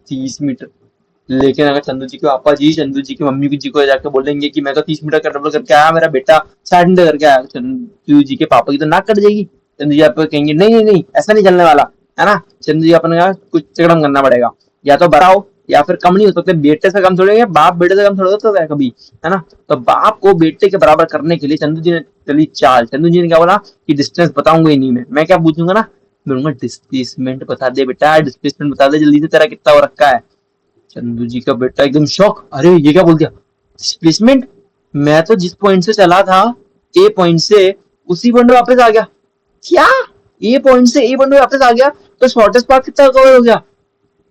[SPEAKER 1] 30 मीटर, लेकिन अगर चंदू जी के पापा जी चंदू जी की मम्मी जी को जाकर बोलेंगे कि मैं तो 30 मीटर का ट्रेवल करके आया, मेरा बेटा 60 मीटर करके आया, चंदू जी के पापा की तो नाक कट जाएगी। चंदू जी आप कहेंगे नहीं नहीं नहीं ऐसा नहीं चलने वाला, है ना। चंदू जी अपने का कुछ चकड़म करना पड़ेगा, या तो बढ़ाओ या फिर कम नहीं हो सकते, बेटे से कम थोड़े, बाप बेटे से कम थोड़ा होता है कभी, है ना। तो बाप को बेटे के बराबर करने के लिए चंदू जी ने चली चाल, चंदू जी ने क्या बोला कि डिस्टेंस बताऊंगा ही नहीं, मैं क्या पूछूंगा ना, मैं डिस्प्लेसमेंट बता दे बेटा, डिस्प्लेसमेंट बता दे जल्दी से, तेरा कितना हो रखा है। चंदू जी का बेटा एकदम शॉक, अरे ये क्या बोल दिया, डिस्प्लेसमेंट, मैं तो जिस पॉइंट से चला था, ए पॉइंट से, उसी पॉइंट में वापस आ गया, क्या, ए पॉइंट से ए पॉइंट में वापस आ गया, तो शॉर्टेस्ट पाथ कितना कवर हो गया,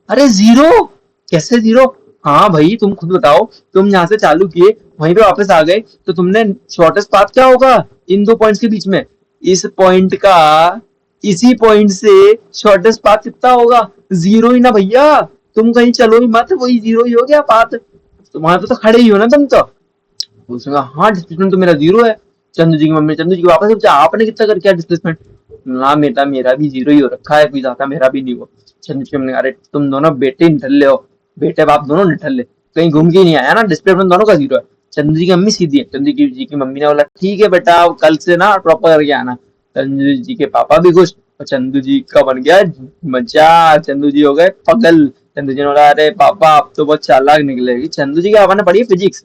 [SPEAKER 1] अरे जीरो, कैसे जीरो, हाँ भाई तुम खुद बताओ, तुम यहाँ से चालू किए वहीं पे वापस आ गए, तो तुमने शॉर्टेस्ट पाथ क्या होगा इन दो पॉइंट्स के बीच में, इस पॉइंट का, इसी पॉइंट से शॉर्टेस्ट पाथ कितना होगा, जीरो ही ना भैया, तुम कहीं चलो ही मत, वही जीरो ही हो गया पाथ, तो वहां पे तो खड़े ही हो ना तुम तो। उसने कहा हाँ डिस्प्लेसमेंट तो मेरा जीरो है। चंदू जी की मम्मी चंदू जी को वापस पूछा आपने कितना कर किया डिस्प्लेसमेंट, ना बेटा मेरा भी जीरो ही हो रखा है, कोई ज्यादा मेरा भी नहीं हुआ। चंदू जी की मम्मी, अरे तुम दोनों बेटे निठल्ले हो, बेटे बाप दोनों निठल्ले, कहीं घूम के नहीं आया ना, डिस्प्लेसमेंट दोनों का जीरो है। चंदू जी की मम्मी सीधी है, चंदू जी की मम्मी ने बोला ठीक है बेटा कल से ना प्रॉपर करके आना। चंदू जी के पापा भी खुश, और चंदू जी का बन गया मजा, चंदू जी हो गए पगल। चंदू जी ने बोला अरे पापा आप तो बहुत चालाक निकलेगी, चंदू जी के पापा ने पढ़ी फिजिक्स,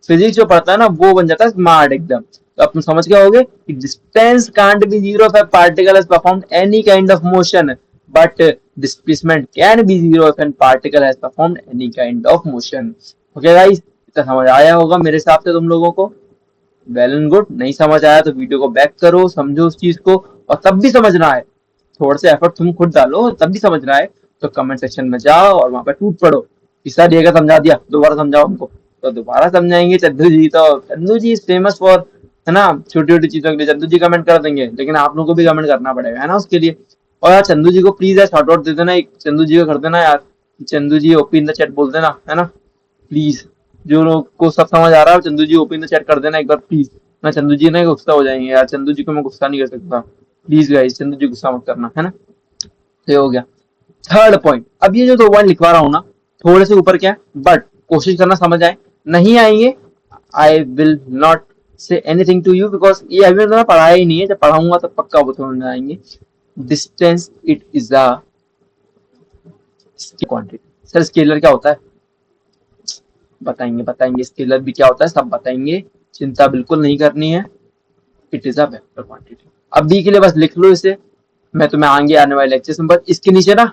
[SPEAKER 1] फिजिक्स जो पढ़ता है ना वो बन जाता है स्मार्ट एकदम। तो आप समझ गए होगे कि distance can't be zero if a particle has performed any kind of motion, but displacement can be zero if a particle has performed any kind of motion. Okay guys, इतना समझ आया होगा मेरे हिसाब से तुम लोगों को, वेल एंड गुड। नहीं समझ आया तो वीडियो को बैक करो, समझो उस चीज को, और तब भी समझना है, थोड़ा सा एफर्ट तुम खुद डालो, तब भी समझना है तो कमेंट सेक्शन में जाओ और वहां पे टूट पड़ो कि सर ये समझा दिया दोबारा समझाओ हमको, तो दोबारा समझाएंगे। चंदू जी तो, चंदू जी इज फेमस फॉर, है ना, छोटी छोटी चीजों के लिए चंदू जी कमेंट कर देंगे, लेकिन आप लोगों को भी कमेंट करना पड़ेगा, है ना, उसके लिए। और यार चंदू जी को प्लीज यार शॉर्ट आउट दे देना, एक चंदू जी को कर देना यार, चंदू जी ओपी इन द चैट बोल देना, है ना, प्लीज। जो लोग को सब समझ आ रहा है चंदू जी ओपी इन द चैट कर देना एक बार प्लीज, ना चंदू जी ने गुस्सा हो जाएंगे यार, चंदू जी को मैं गुस्सा नहीं कर सकता, प्लीज गाइस चंदू जी गुस्सा मत करना, है ना। तो ये हो गया थर्ड पॉइंट। अब ये जो दो पॉइंट लिखवा रहा हूँ ना, थोड़े से ऊपर क्या है, बट कोशिश करना समझ आए, नहीं आएंगे I will not say anything to you, because ये अभी मैंने पढ़ाया ही नहीं है, जब पढ़ाऊंगा तो पक्का वो समझ में आएंगे। Distance it is a quantity, sir scalar क्या होता है, बताएंगे बताएंगे, स्केलर भी क्या होता है सब बताएंगे, चिंता बिल्कुल नहीं करनी है। It is a vector quantity. अब बी के लिए बस लिख लो इसे, मैं तुम्हें आगे आने वाले लेक्चर में बस इसके नीचे ना,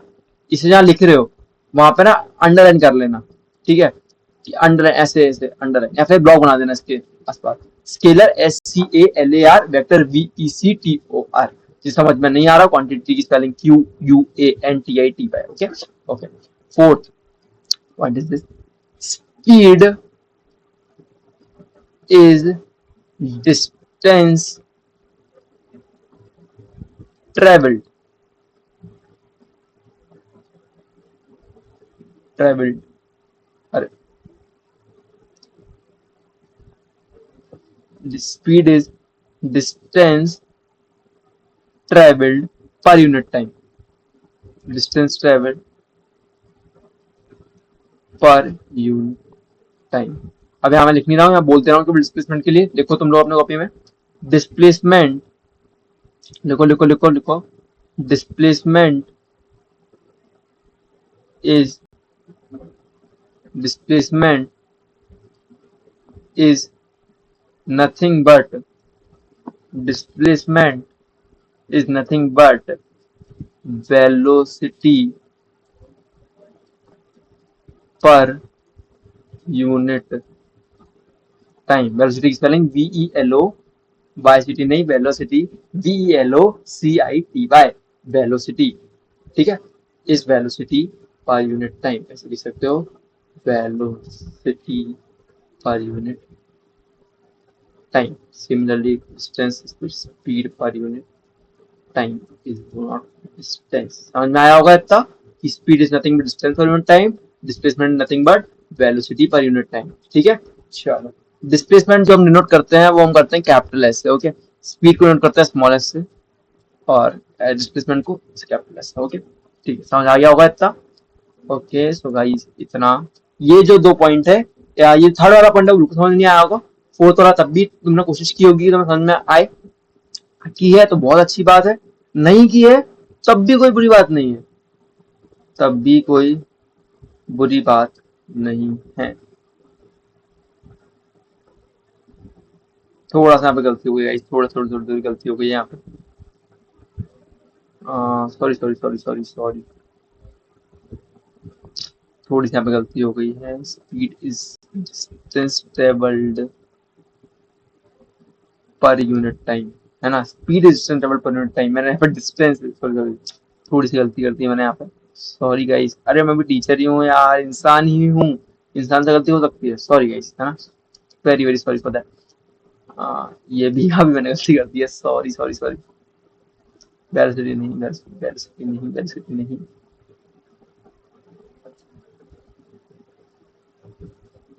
[SPEAKER 1] इसे जहाँ लिख रहे हो वहां पे ना अंडरलाइन कर लेना, ठीक है, कि अंडर ऐसे ऐसे अंडरलाइन या फिर ब्लॉक बना देना इसके आसपास। Scalar SCALAR, vector VECTOR। जी समझ में नहीं आ रहा, क्वांटिटी की spelling QUANTITY। Okay okay. Fourth, what is this? Speed is distance travelled, travelled, अरे speed is distance travelled per unit time, distance travelled per unit time. अब यहाँ मैं लिख नहीं रहा हूँ, यहाँ बोलते रहा हूँ कि डिस्प्लेसमेंट के लिए देखो तुम लोग अपने कॉपी में, डिस्प्लेसमेंट लिखो लिखो लिखो लिखो, displacement is displacement is nothing but displacement is nothing but velocity पर यूनिट टाइम। वेलोसिटी की स्पेलिंग VELOCITY नहीं, वेलोसिटी VELOCITY, वेलोसिटी, ठीक है। इस वेलोसिटी पर यूनिट टाइम ऐसे लिख सकते हो, वेलोसिटी पर unit time. Similarly distance speed पर unit time is not distance. समझ में आया होगा इतना कि speed is nothing but distance per unit time, displacement nothing but velocity पर यूनिट टाइम, ठीक है। चलो, डिस्प्लेसमेंट जो हम डिनोट करते हैं वो हम करते हैं कैपिटल एस से, ओके। स्पीड को डिनोट करते हैं स्मॉल एस से, और डिस्प्लेसमेंट को कैपिटल एस से, ओके। ठीक है, समझ आ गया होगा इतना। ओके सो गाइस इतना, ये जो दो पॉइंट है, या ये थर्ड वाला पॉइंट है बिल्कुल समझ नहीं आया होगा, फोर्थ वाला तब भी तुमने कोशिश की होगी तो समझ में आए, की है तो बहुत अच्छी बात है, नहीं की है तब भी कोई बुरी बात नहीं है, तब भी कोई बुरी बात नहीं है। थोड़ा सा यहाँ पे गलती हो गई गाइस, थोड़ा थोड़ी थोड़ी थोड़ी गलती हो गई यहाँ पे, sorry sorry sorry sorry sorry, थोड़ी सी यहाँ पे गलती हो गई है। Speed is distance travelled per unit time, है ना, speed is distance travelled per unit time, मैंने यहाँ पे डिस्टेंस, सॉरी सॉरी, थोड़ी सी गलती करती है मैंने यहाँ पे, सॉरी गाइस। अरे मैं भी टीचर ही हूँ यार, इंसान ही हूँ, इंसान से गलती हो सकती है, सॉरी गाइस, है ना, very very sorry for that. ये भी यहाँ भी मैंने गलती कर दी है, सॉरी सॉरी सॉरी। वेलोसिटी नहीं, वेलोसिटी नहीं, वेलोसिटी नहीं,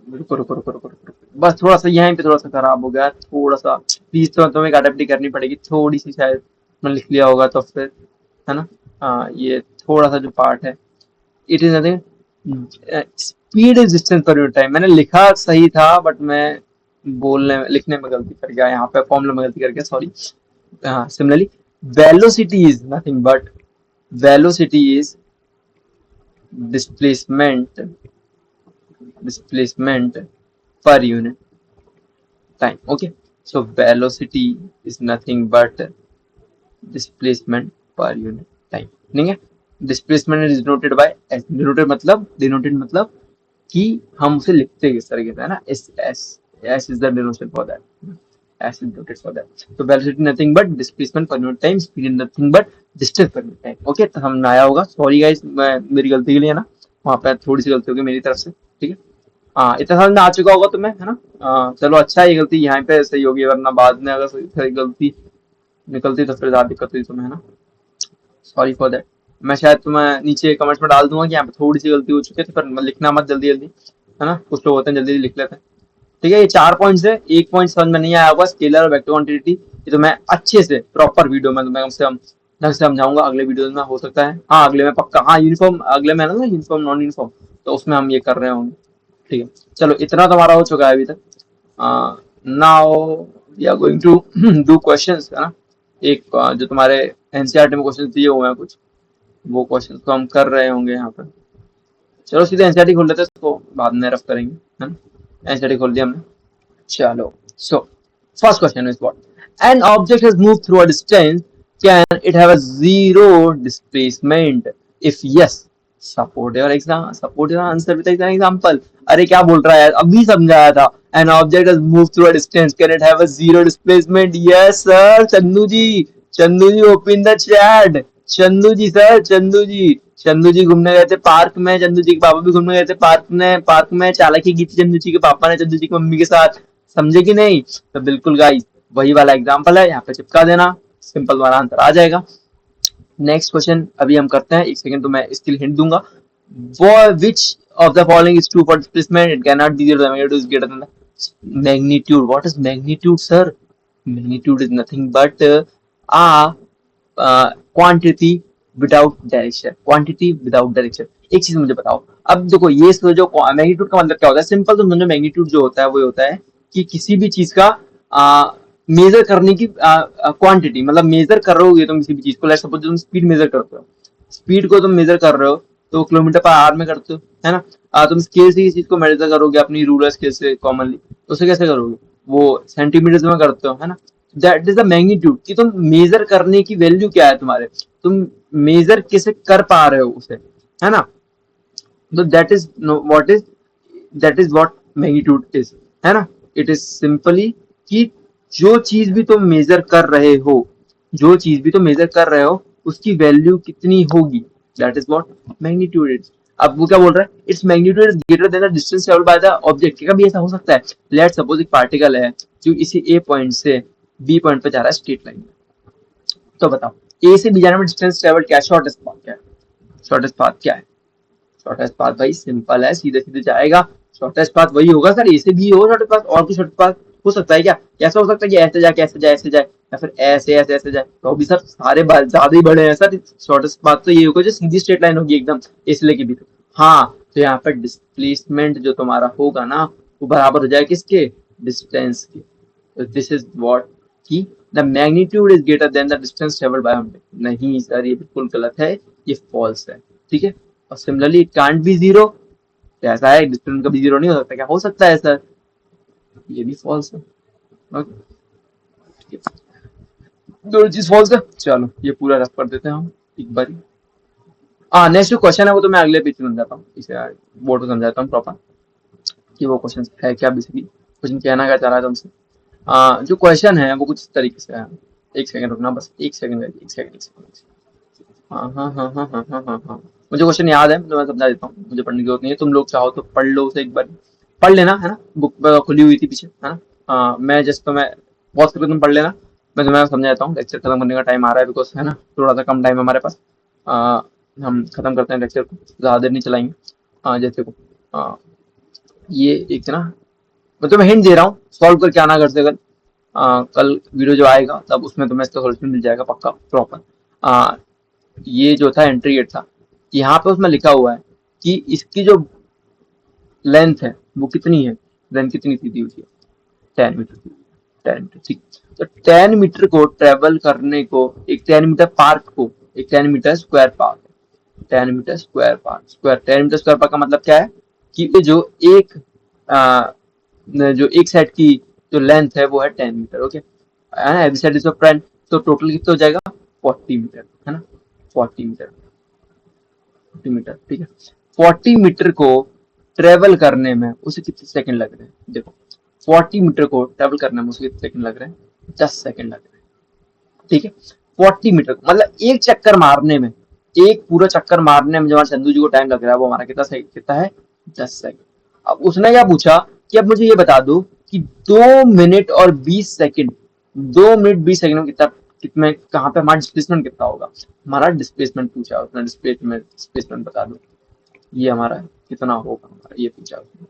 [SPEAKER 1] रुको रुको रुको रुको रुको, बस थोड़ा सा यहाँ पे थोड़ा सा खराब हो गया, थोड़ा सा प्लीज, तो तुम्हें अडेप्ट करनी पड़ेगी थोड़ी सी, शायद मैंने लिख लिया होगा तो फिर, है ना। ये थोड़ा सा जो पार्ट है, it is nothing, speed is distance per unit time, मैंने लिखा सही था बट मैं बोलने में लिखने में गलती कर गया, यहाँ पे फॉर्मूला में गलती कर गया, sorry. Similarly velocity is nothing but, velocity is displacement, displacement per unit time, okay। So velocity is nothing but displacement per unit time, नहीं है। Displacement is denoted by S, denoted मतलब कि हम उसे लिखते किस तरीके से, है ना, S S, S is the denotation for that, S is denoted for that. तो velocity nothing but displacement per unit time, speed is nothing but distance per unit time, okay. तो हम आया होगा, सॉरी गाइस, मैं मेरी गलती के लिए, है ना, वहां पे थोड़ी सी गलती होगी मेरी तरफ से, ठीक है। हाँ इतना समझ में आ चुका होगा तुम्हें, है ना। चलो अच्छा है, ये गलती यहाँ पे सही होगी, वरना बाद में अगर सही गलती निकलती तो फिर ज्यादा दिक्कत हुई तुम्हें, है ना, सॉरी फॉर दैट। मैं शायद तुम्हें नीचे कमेंट्स में डाल दूंगा कि यहाँ पे थोड़ी सी गलती हो चुकी है, तो फिर लिखना मत जल्दी जल्दी, है ना, कुछ लोग होते हैं जल्दी जल्दी लिख लेते हैं, ठीक है। ये 4 पॉइंट्स है, एक पॉइंट समझ में नहीं आया होगा, स्केलर और वेक्टर क्वांटिटी, ये तो मैं अच्छे से प्रॉपर वीडियो में तुम्हें कम से कम ढंग से समझाऊंगा, अगले वीडियो में हो सकता है, हाँ अगले में पक्का, हाँ यूनिफॉर्म अगले में है ना, यूनिफॉर्म नॉन यूनिफॉर्म, तो उसमें हम ये कर रहे होंगे, ठीक है। चलो इतना तो हमारा हो चुका है अभी तक। Now we are going to do questions, है ना। एक जो तुम्हारे एनसीईआरटी में क्वेश्चन दिए हुए हैं कुछ, वो क्वेश्चन को हम कर रहे होंगे यहाँ पर। चलो सीधे एनसीईआरटी खोल लेते हैं, इसको बाद में रफ करेंगे, है ना। एनसीईआरटी खोल दिया हमने। चलो, so first question is what? An object has moved through a distance. Can it have a zero displacement? If yes, support your answer with an example. अरे क्या बोल रहा है यार, अभी समझाया था। An object has moved through a distance. Can it have a zero displacement? Yes sir, Chandu ji. Chandu ji open the chat. Chandu ji sir, Chandu ji. Chandu ji घूमने गए थे पार्क में, चंदू जी के पापा भी घूमने गए थे पार्क में चालाकी की थी चंदू जी के पापा ने चंदू जी की मम्मी के साथ। समझे कि नहीं? तो बिल्कुल गाइस वही वाला एग्जांपल है, यहाँ पे चिपका देना, सिंपल वाला आंसर आ जाएगा। नेक्स्ट क्वेश्चन अभी हम करते हैं, एक सेकंड तो मैं इसके लिए हिंट दूंगा। which of the following is true for displacement? It cannot be zero, the magnitude is greater than the magnitude. What is magnitude sir? Magnitude is nothing but quantity without direction. Quantity without direction. एक चीज मुझे बताओ, अब देखो ये जो magnitude का मतलब क्या होता है, सिंपल तो समझो। मैग्नीट्यूड जो होता है वो होता है कि किसी भी चीज का मेजर करने की क्वांटिटी, मतलब मेजर कर रहे हो तुम किसी भी चीज को। लेट्स सपोज तुम स्पीड मेजर करते हो, स्पीड को तुम मेजर कर रहे हो तो किलोमीटर पर आवर में करते हो, है ना। तुम स्केल से किसी चीज को मेजर करोगे अपनी रूलर स्केल से कॉमनली, तो उसे कैसे करोगे? वो सेंटीमीटर में करते हो, है ना। दैट इज द मैग्नीट्यूड, कि तुम मेजर करने की वैल्यू क्या है तुम्हारे, तुम मेजर कैसे कर पा रहे हो उसे, है ना। तो that is what magnitude is, है ना। इट इज सिंपली कि जो चीज भी तुम मेजर कर रहे हो, जो चीज भी तुम मेजर कर रहे हो उसकी वैल्यू कितनी होगी, that is what magnitude is. अब वो क्या बोल रहा है, its magnitude is greater than the distance travelled by the object. कभी ऐसा हो सकता है, लेट्स सपोज एक पार्टिकल है जो इसी ए पॉइंट से बी पॉइंट पे जा रहा है स्ट्रेट लाइन में, तो बताओ ए से बी जाने में डिस्टेंस ट्रेवल क्या है, शॉर्टेस्ट पाथ क्या है? शॉर्टेस्ट पाथ क्या है? शॉर्टेस्ट पाथ भाई सिंपल है, सीधे सीधे जाएगा। शॉर्टेस्ट पाथ वही होगा सर, ए से बी हो शॉर्टेस्ट पाथ, और कुछ शॉर्टेस्ट पाथ हो सकता है क्या? ऐसा हो सकता है कि ऐसे जाके ऐसे जाए, ऐसे जाए, या फिर ऐसे ऐसे ऐसे जाए, तो भी सर सारे ज्यादा ही बड़े हैं सर। शॉर्टेस्ट पाथ तो ये होगा जो सीधी स्ट्रेट लाइन होगी एकदम, इसलिए की भी तो। हाँ, तो यहाँ पर डिस्प्लेसमेंट जो तुम्हारा होगा ना, वो बराबर हो जाएगा किसके? डिस्टेंस के। तो दिस इज व्हाट कि the magnitude is greater than the distance travelled by object. नहीं सर, ये बिल्कुल गलत है, ये फॉल्स है, ठीक है। और similarly it can't be zero, तो ऐसा है डिस्टेंस कभी जीरो नहीं हो सकता, क्या हो सकता है सर? ये भी फॉल्स है। ओके, दो चीज फॉल्स है। चलो ये पूरा रफ कर देते हैं हम एक बार। हाँ, नेक्स्ट जो क्वेश्चन है वो तो मैं अगले पेज में समझाता हूँ, इसे बोर्ड को समझाता हूँ प्रॉपर कि वो क्वेश्चन है क्या, बेसिकली क्वेश्चन कहना क्या चाह रहा है तुमसे। जो क्वेश्चन है वो कुछ इस तरीके से है। एक सेकंड रुकना, बस एक सेकंड, एक सेकंड, एक सेकंड। हाँ हाँ हाँ हाँ हाँ हाँ हाँ हाँ, मुझे क्वेश्चन याद है तो मैं समझा देता हूँ, मुझे पढ़ने की जरूरत नहीं है। तुम लोग चाहो तो पढ़ लो उसे एक बार, पढ़ लेना, है ना। बुक खुली हुई थी पीछे, है ना। मैं जस्ट तो मैं पॉज करके तुम पढ़ लेना, मैं तुम्हें समझा देता हूँ। लेक्चर खत्म करने का टाइम आ रहा है, बिकॉज है ना थोड़ा सा कम टाइम है हमारे पास। हम खत्म करते हैं लेक्चर को, ज़्यादा देर नहीं चलाएंगे। जैसे को ये एक ना, मैं तुम्हें हिंट दे रहा हूँ, सॉल्व करके आना घर से कल। कल वीडियो जो आएगा तब उसमें तुम्हें इसका सोल्यूशन मिल जाएगा पक्का प्रॉपर। ये जो था एंट्री गेट था, यहाँ पे उसमें लिखा हुआ है कि इसकी जो लेंथ है वो कितनी है, लेंथ कितनी सीधी हुई है, 10 मीटर। 10 मीटर, ठीक। तो 10 मीटर को ट्रेवल करने को, एक 10 मीटर पार्क को, एक 10 metre square park, 10 metre square park, square 10 metre square park का मतलब क्या है कि जो एक आ, जो एक साइड की जो लेंथ है वो है 10 मीटर, ओके, है ना। एवरी साइड इज ऑफ 10, तो टोटल कितना हो जाएगा? 40 मीटर, है ना। 40 मीटर, 40 मीटर, ठीक है। 40 मीटर को ट्रेवल करने में उसे कितने सेकंड लग रहे हैं? देखो, 40 मीटर को ट्रेवल करने में उसे कितने सेकंड लग रहे हैं? 10 सेकंड लग रहे हैं, ठीक है। 40 मीटर मतलब एक चक्कर मारने में, एक पूरा चक्कर मारने में जो हमारे चंदू जी को टाइम लग रहा है वो हमारा कितना है? 10 सेकंड। अब उसने क्या पूछा कि अब मुझे ये बता दो कि 2 मिनट और 20 सेकंड, 2 मिनट 20 सेकंड में कितना, कितने कहाँ पे हमारा डिस्प्लेसमेंट कितना होगा? हमारा डिस्प्लेसमेंट पूछा उसने, डिस्प्लेसमेंट बता दो ये हमारा कितना होगा, हमारा ये पूछा उसने।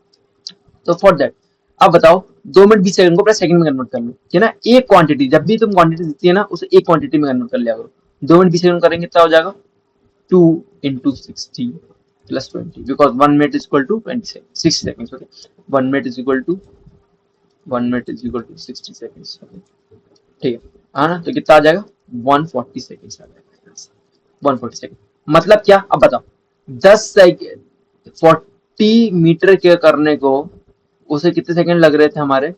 [SPEAKER 1] तो फॉर दैट अब बताओ, 2 मिनट 20 सेकंड को प्लस सेकंड में कन्वर्ट कर लो, है ना। एक क्वांटिटी, जब भी तुम क्वांटिटी दिखती है ना उसे एक क्वांटिटी में कन्वर्ट कर लिया करो। 2 मिनट 20 सेकंड करेंगे कितना हो जाएगा? 2 into 60 + 20, because 1 minute is equal to 6 second, okay. 1 minute is equal to 60 second, ठीक है। हाँ ना, तो कितना आ जाएगा? 140 सेकंड आ जाएगा, 140 सेकंड। मतलब क्या, अब बताओ, 10 सेकंड 40 मीटर के करने को उसे कितने सेकंड लग रहे थे हमारे,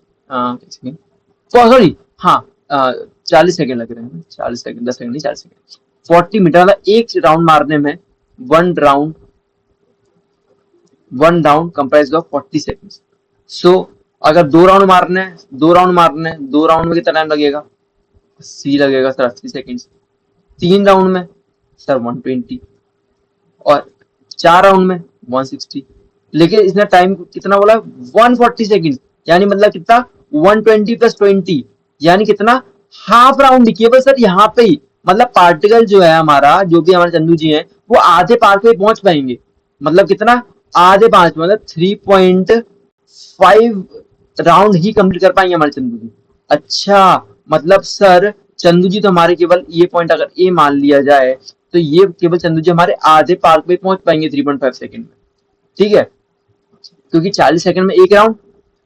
[SPEAKER 1] सॉरी हाँ 40 सेकंड लग रहे हैं, 40 सेकंड, 10 सेकंड नहीं 40 सेकंड। 40 मीटर मतलब एक राउंड मारने में one round comprise of 40 second. So अगर दो राउंड में कितना टाइम लगेगा, सी लगेगा सर 80 सेकंड। 3 राउंड में सर 120, और 4 राउंड में 160। लेकिन इसने टाइम कितना बोला, 140 सेकंड, यानी मतलब कितना 120 + 20, यानी कितना हाफ राउंड केवल सर यहाँ पे ही। मतलब पार्टिकल जो है हमारा, जो भी हमारे चंदू जी हैं, वो आधे पार्ट पे पहुंच पाएंगे। मतलब कितना, आधे पांच, मतलब 3.5 राउंड ही कंप्लीट कर पाएंगे हमारे चंदू जी। अच्छा, मतलब सर चंदू जी तो हमारे केवल ये पॉइंट अगर ए मान लिया जाए, तो ये केवल चंदू जी हमारे आधे पार्ट पे पहुंच पाएंगे 3.5 सेकंड में। ठीक है, क्योंकि 40 सेकंड में एक राउंड,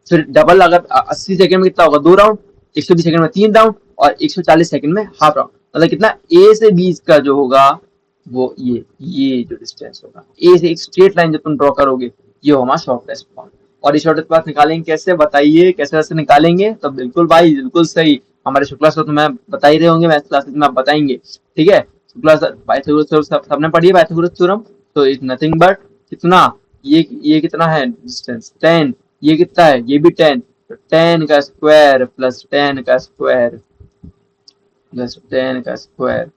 [SPEAKER 1] फिर डबल अगर 80 सेकंड में कितना होगा, 2 राउंड, 120 सेकंड में 3 राउंड, और 140 सेकंड में हाफ राउंड। मतलब कितना, ए से बी का जो होगा वो ये जो डिस्टेंस होगा, ए से एक स्ट्रेट लाइन जब तुम ड्रॉ करोगे, ये होगा हमारा शॉर्टेस्ट पाथ। और ये शॉर्टेस्ट पाथ निकालेंगे कैसे, बताइए कैसे कैसे निकालेंगे। तो बिल्कुल भाई, बिल्कुल सही, हमारे शुक्ला सर तो मैं बता ही रहे होंगे, मैथ क्लासेस में आप बताएंगे। ठीक है, शुक्ला सर पाइथागोरस सबने पढ़ी है पाइथागोरस थ्योरम। तो इज नथिंग बट कितना, ये कितना है डिस्टेंस 10, ये कितना है, ये भी 10, तो 10 का स्क्वायर प्लस 10 का स्क्वायर प्लस 10 का स्क्वायर,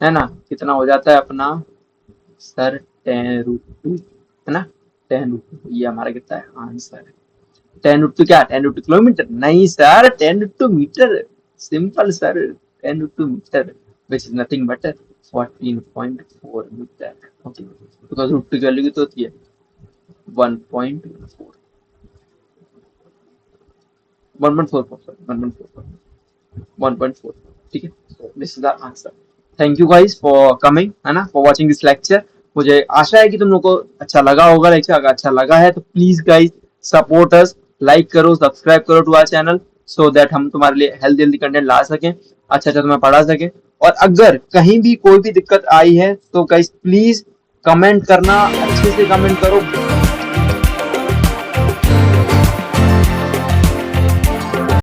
[SPEAKER 1] है ना, कितना हो जाता है अपना सर 10√2, है ना, 10√2। ये हमारा कितना है आंसर है। 10√2 क्या, 10√2 किलोमीटर नहीं sir, 10√2 metre, simple sir, 10√2 metre, which is nothing but 14.4 metre. Okay, because root two की वैल्यू कितनी होती है 1.4, 1.4, ठीक है। This is the answer. Thank you guys for coming, है ना, फॉर वाचिंग दिस लेक्चर। मुझे आशा है कि तुम लोग को अच्छा लगा होगा लेक्चर। अगर अच्छा लगा है तो please guys support us, like करो, सब्सक्राइब करो to our channel, so that हम तुम्हारे लिए हेल्दी कंटेंट ला सकें, अच्छा तुम्हें पढ़ा सके। और अगर कहीं भी कोई भी दिक्कत आई है तो गाइस प्लीज कमेंट करना, अच्छे से कमेंट करो,